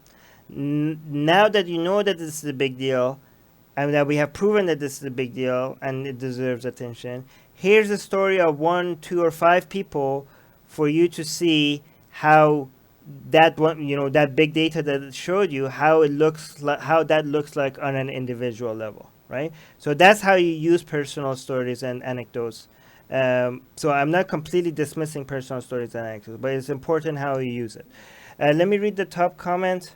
Now that you know that this is a big deal, and that we have proven that this is a big deal and it deserves attention, here's a story of 1, 2, or 5 people for you to see how that one, that big data that it showed you, how that looks like on an individual level, right? So that's how you use personal stories and anecdotes. So I'm not completely dismissing personal stories and anecdotes, but it's important how you use it. Let me read the top comment.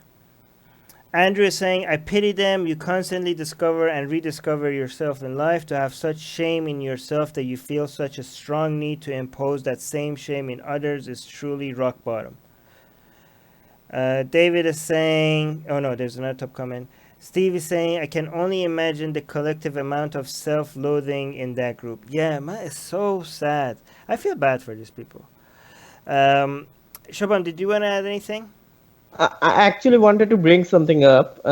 Andrew is saying, I pity them. You constantly discover and rediscover yourself in life. To have such shame in yourself that you feel such a strong need to impose that same shame in others is truly rock bottom. David is saying, oh no, there's another top comment. Steve is saying, I can only imagine the collective amount of self-loathing in that group. Yeah, man, it's so sad. I feel bad for these people. Shobham, did you want to add anything? I actually wanted to bring something up.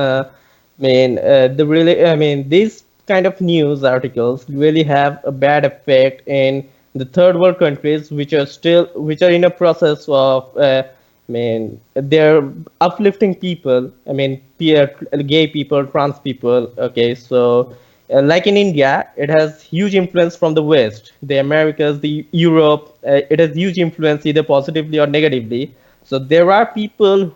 These kind of news articles really have a bad effect in the third world countries, which are in a process of, they're uplifting people. Gay people, trans people. Okay, so like in India, it has huge influence from the West, the Americas, the Europe. It has huge influence either positively or negatively. So there are people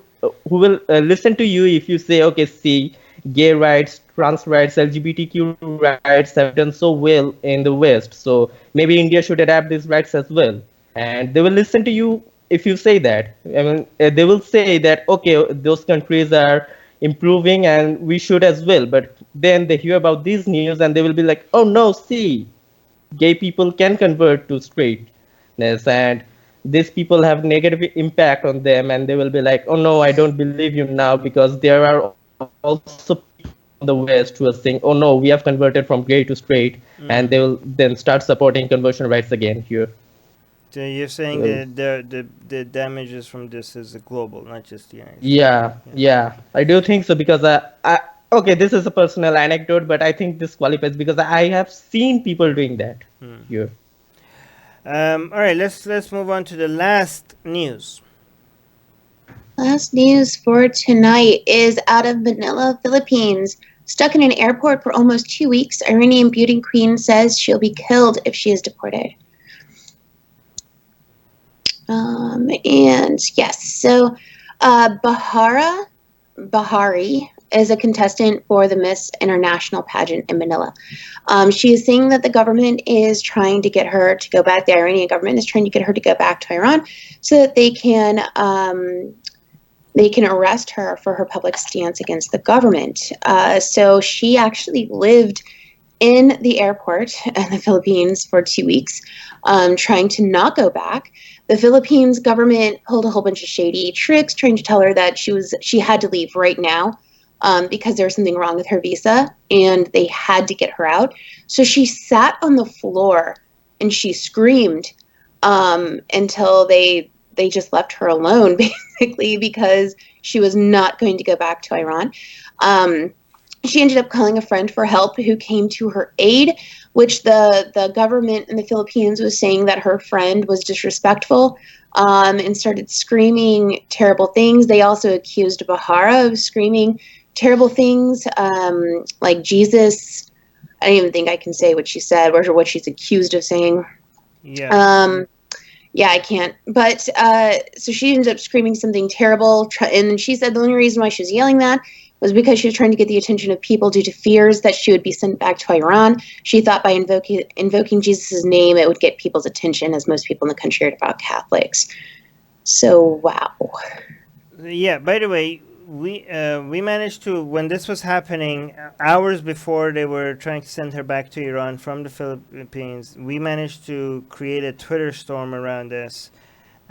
who will listen to you if you say, okay, see, gay rights, trans rights, LGBTQ rights have done so well in the West, so maybe India should adapt these rights as well. And they will listen to you if you say that. They will say that, okay, those countries are improving and we should as well. But then they hear about these news and they will be like, oh no, see, gay people can convert to straightness, and these people have negative impact on them, and they will be like, oh no, I don't believe you now, because there are also people from the West who are saying, oh no, we have converted from gay to straight, and they will then start supporting conversion rights again here. So you're saying that the damages from this is global, not just the United States. Yeah, I do think so, because okay, this is a personal anecdote, but I think this qualifies because I have seen people doing that here. All right, let's move on to the last news. Last news for tonight is out of Manila, Philippines. Stuck in an airport for almost 2 weeks, Iranian beauty queen says she'll be killed if she is deported. And yes, so Bahari is a contestant for the Miss International pageant in Manila. She is saying that the government is trying to get her to go back. The Iranian government is trying to get her to go back to Iran so that they can arrest her for her public stance against the government. So she actually lived in the airport in the Philippines for 2 weeks, trying to not go back. The Philippines government pulled a whole bunch of shady tricks, trying to tell her that she had to leave right now because there was something wrong with her visa, and they had to get her out. So she sat on the floor and she screamed until they just left her alone, basically, because she was not going to go back to Iran. She ended up calling a friend for help who came to her aid, which the government in the Philippines was saying that her friend was disrespectful, and started screaming terrible things. They also accused Bahara of screaming terrible things, like Jesus. I don't even think I can say what she said or what she's accused of saying. Yeah. Yeah, I can't. But so she ended up screaming something terrible. And she said the only reason why she was yelling that was because she was trying to get the attention of people due to fears that she would be sent back to Iran. She thought by invoking Jesus' name, it would get people's attention, as most people in the country are devout Catholics. So, wow. Yeah. By the way, we managed to, when this was happening, hours before they were trying to send her back to Iran from the Philippines, we managed to create a Twitter storm around this,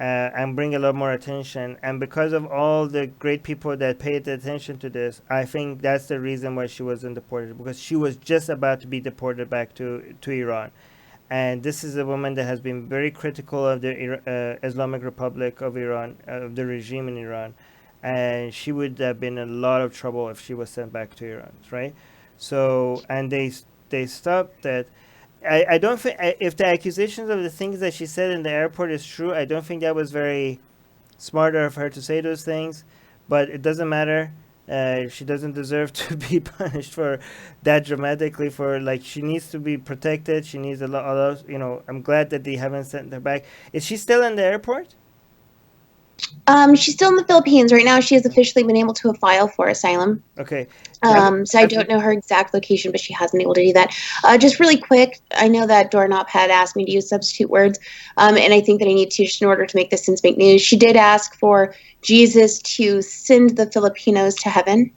and bring a lot more attention. And because of all the great people that paid attention to this, I think that's the reason why she wasn't deported, because she was just about to be deported back to Iran. And this is a woman that has been very critical of the Islamic Republic of Iran, of the regime in Iran. And she would have been in a lot of trouble if she was sent back to Iran, right? So, and they stopped that. I don't think, if the accusations of the things that she said in the airport is true, I don't think that was very smart of her to say those things. But it doesn't matter. She doesn't deserve to be punished for that dramatically. For, like, she needs to be protected. She needs a lot of, I'm glad that they haven't sent her back. Is she still in the airport? She's still in the Philippines right now. She has officially been able to file for asylum. Okay. So I don't know her exact location, but she has been able to do that. Just really quick, I know that Doorknob had asked me to use substitute words, and I think that I need to, just in order to make this sense make news. She did ask for Jesus to send the Filipinos to heaven.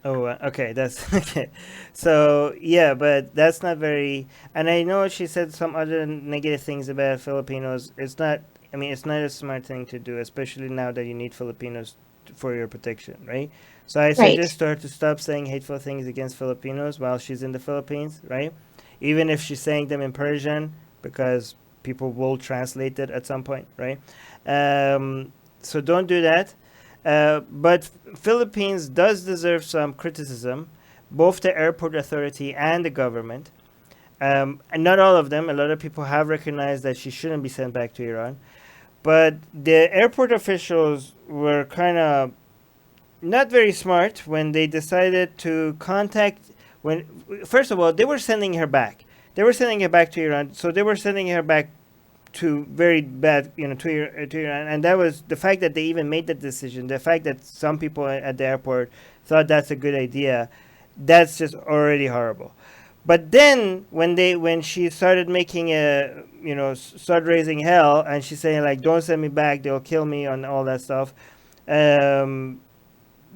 Oh, okay. That's okay. So yeah, but that's not very. And I know she said some other negative things about Filipinos. It's not. I mean, it's not a smart thing to do, especially now that you need Filipinos for your protection, right? So I Right. suggest her to stop saying hateful things against Filipinos while she's in the Philippines, right? Even if she's saying them in Persian, because people will translate it at some point, right? So don't do that. But Philippines does deserve some criticism, both the airport authority and the government. And not all of them. A lot of people have recognized that she shouldn't be sent back to Iran. But the airport officials were kind of not very smart when they decided to contact. When first of all, they were sending her back. They were sending her back to Iran. So they were sending her back to very bad, to Iran. And that was the fact that they even made that decision. The fact that some people at the airport thought that's a good idea. That's just already horrible. But then when she started making start raising hell, and she's saying, like, don't send me back, they'll kill me, and all that stuff.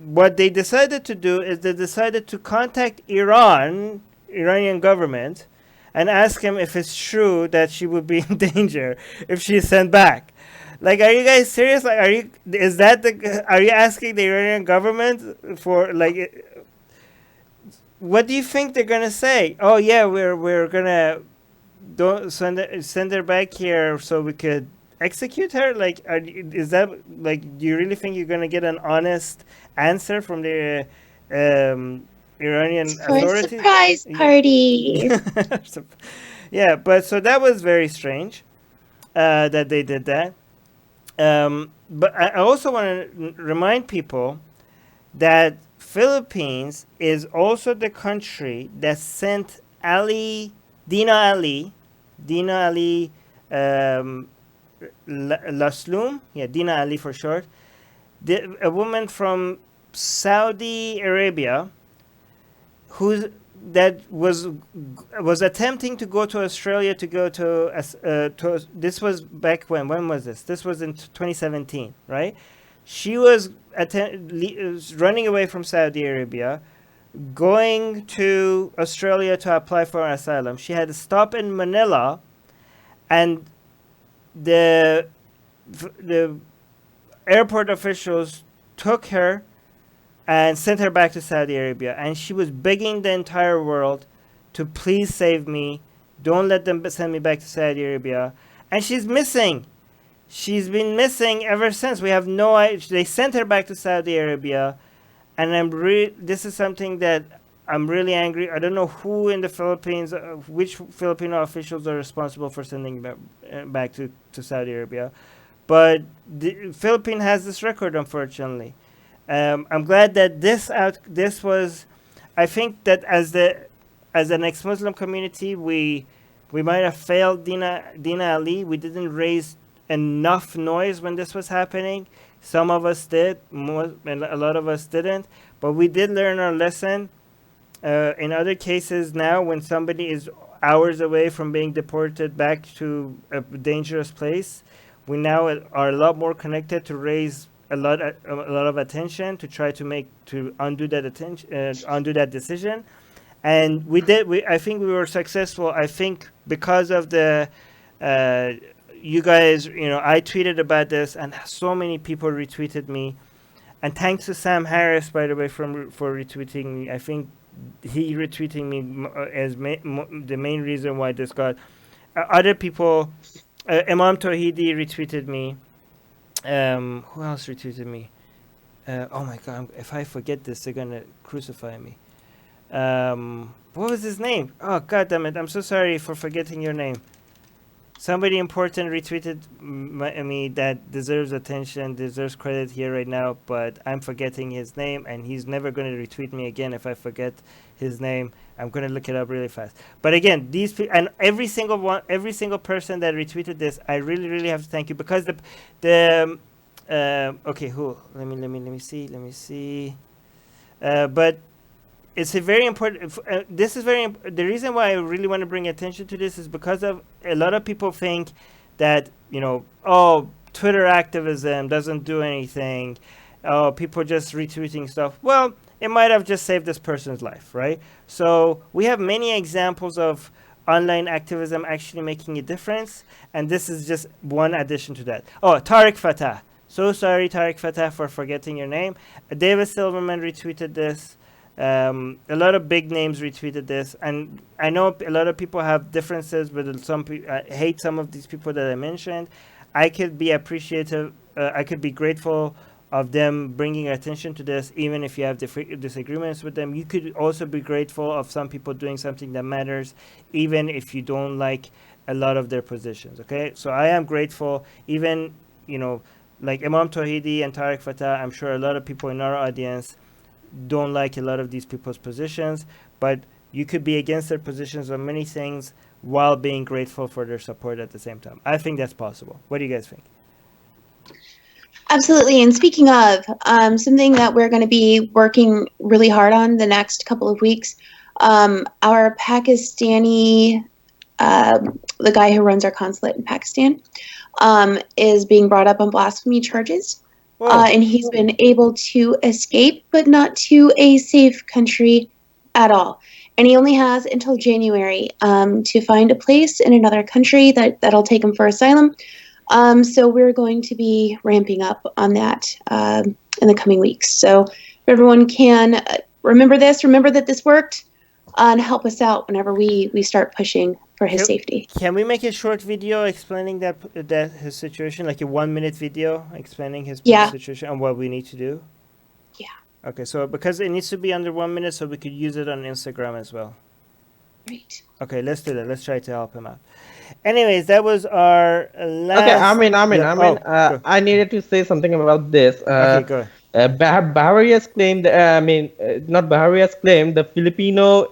What they decided to do is they decided to contact Iranian government, and ask him if it's true that she would be in danger if she's sent back. Like, are you guys serious? Like, are you asking the Iranian government for, like, what do you think they're gonna say? Oh yeah, we're gonna don't send her back here so we could execute her. Like, is that, like, do you really think you're gonna get an honest answer from the Iranian For a authorities? surprise party. Yeah, but so that was very strange that they did that. But I also want to remind people that Philippines is also the country that sent Dina Ali, Laslum, yeah, Dina Ali for short, a woman from Saudi Arabia, that was attempting to go to Australia to go to this was back when was this? This was in 2017, right? She was running away from Saudi Arabia, going to Australia to apply for asylum. She had to stop in Manila, and the airport officials took her and sent her back to Saudi Arabia. And she was begging the entire world to please save me. Don't let them send me back to Saudi Arabia. And she's missing. She's been missing ever since. We have no idea. They sent her back to Saudi Arabia. And this is something that I'm really angry. I don't know who in the Philippines, which Filipino officials are responsible for sending back to Saudi Arabia. But the Philippines has this record, unfortunately. I'm glad that this was. I think that as an ex-Muslim community, we might have failed Dina Ali. We didn't raise enough noise when this was happening. Some of us did, and a lot of us didn't. But we did learn our lesson. In other cases now, when somebody is hours away from being deported back to a dangerous place, we now are a lot more connected to raise a lot of attention to try to undo that undo that decision. And we did. I think we were successful. I think because of the you guys, I tweeted about this, and so many people retweeted me. And thanks to Sam Harris, by the way, for retweeting me. I think he retweeting me as the main reason why this got. Other people, Imam Tawhidi retweeted me. Who else retweeted me? Oh my God! If I forget this, they're gonna crucify me. What was his name? Oh God damn it! I'm so sorry for forgetting your name. Somebody important retweeted me that deserves attention, deserves credit here right now, but I'm forgetting his name, and he's never going to retweet me again if I forget his name. I'm going to look it up really fast. But again, these people, and every single person that retweeted this, I really, really have to thank you, because okay, who? Let me see. But it's a very important. This is the reason why I really want to bring attention to this is because of a lot of people think that Twitter activism doesn't do anything. Oh, people just retweeting stuff. Well, it might have just saved this person's life, right? So we have many examples of online activism actually making a difference, and this is just one addition to that. Oh, Tariq Fatah. So sorry, Tariq Fatah, for forgetting your name. David Silverman retweeted this. A lot of big names retweeted this, and I know a lot of people have differences with some people. Hate some of these people that I mentioned. I could be appreciative. I could be grateful of them bringing attention to this, even if you have disagreements with them. You could also be grateful of some people doing something that matters, even if you don't like a lot of their positions. Okay, so I am grateful, even like Imam Tawhidi and Tariq Fatah. I'm sure a lot of people in our audience don't like a lot of these people's positions, but you could be against their positions on many things while being grateful for their support at the same time. I think that's possible. What do you guys think? Absolutely. And speaking of something that we're going to be working really hard on the next couple of weeks, our Pakistani, the guy who runs our consulate in Pakistan, is being brought up on blasphemy charges. And he's been able to escape, but not to a safe country at all. And he only has until January to find a place in another country that'll take him for asylum. So we're going to be ramping up on that in the coming weeks. So if everyone can remember that this worked, and help us out whenever we start pushing for his safety. Can we make a short video explaining that his situation, like a 1-minute video explaining his situation and what we need to do? Yeah. Okay, so because it needs to be under 1 minute, so we could use it on Instagram as well. Right. Okay, let's do that. Let's try to help him out. Anyways, that was our last. Okay, I needed to say something about this. Okay, go ahead. Baharia's claimed, not Baharia's claimed, the Filipino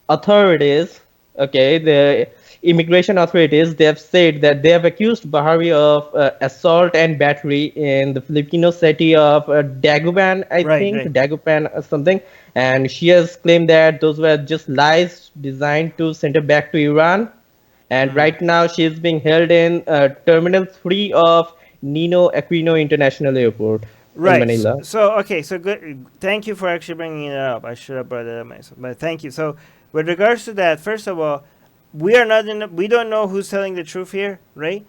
authorities, okay, the immigration authorities, they have said that they have accused Bahari of assault and battery in the Filipino city of Dagupan, Dagupan or something. And she has claimed that those were just lies designed to send her back to Iran. And right now she is being held in Terminal 3 of Nino Aquino International Airport in Manila. So good. Thank you for actually bringing it up. I should have brought it up myself, but thank you. So with regards to that, first of all, we don't know who's telling the truth here, right?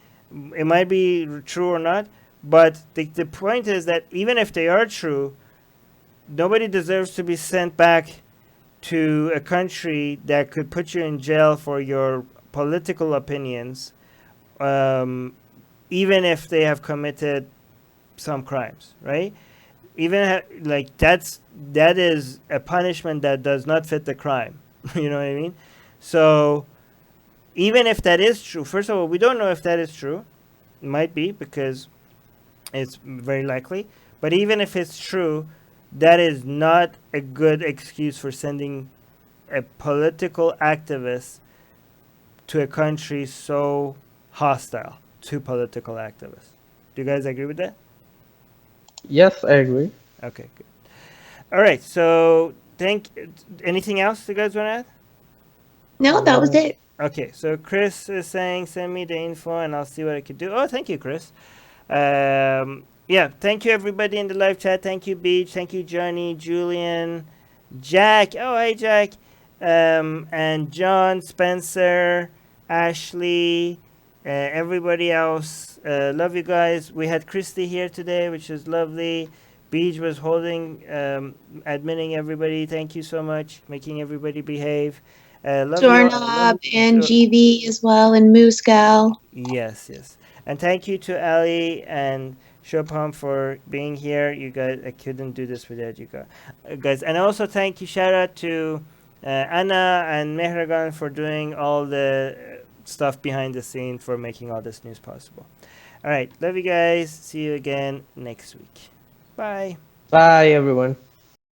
It might be true or not, but the point is that even if they are true, nobody deserves to be sent back to a country that could put you in jail for your political opinions, even if they have committed some crimes, right? even like that is a punishment that does not fit the crime. You know what I mean? So even if that is true, first of all, we don't know if that is true. It might be, because it's very likely. But even if it's true, that is not a good excuse for sending a political activist to a country so hostile to political activists. Do you guys agree with that? Yes, I agree. Okay, good. All right, so anything else you guys want to add? No, that was it. Okay, so Chris is saying send me the info and I'll see what I can do. Oh, thank you, Chris. Yeah, thank you everybody in the live chat. Thank you, Beach. Thank you, Johnny, Julian, Jack. Oh, hey, Jack. And John, Spencer, Ashley, everybody else. Love you guys. We had Christy here today, which is lovely. Beach was holding, admitting everybody. Thank you so much, making everybody behave. Love you all. Doorknob and GV as well, and Moose Gal. Yes, yes. And thank you to Ali and Chopin for being here. You guys, I couldn't do this without you guys. And also thank you, shout out to Anna and Mehragan for doing all the stuff behind the scene for making all this news possible. All right, love you guys. See you again next week. Bye. Bye, everyone.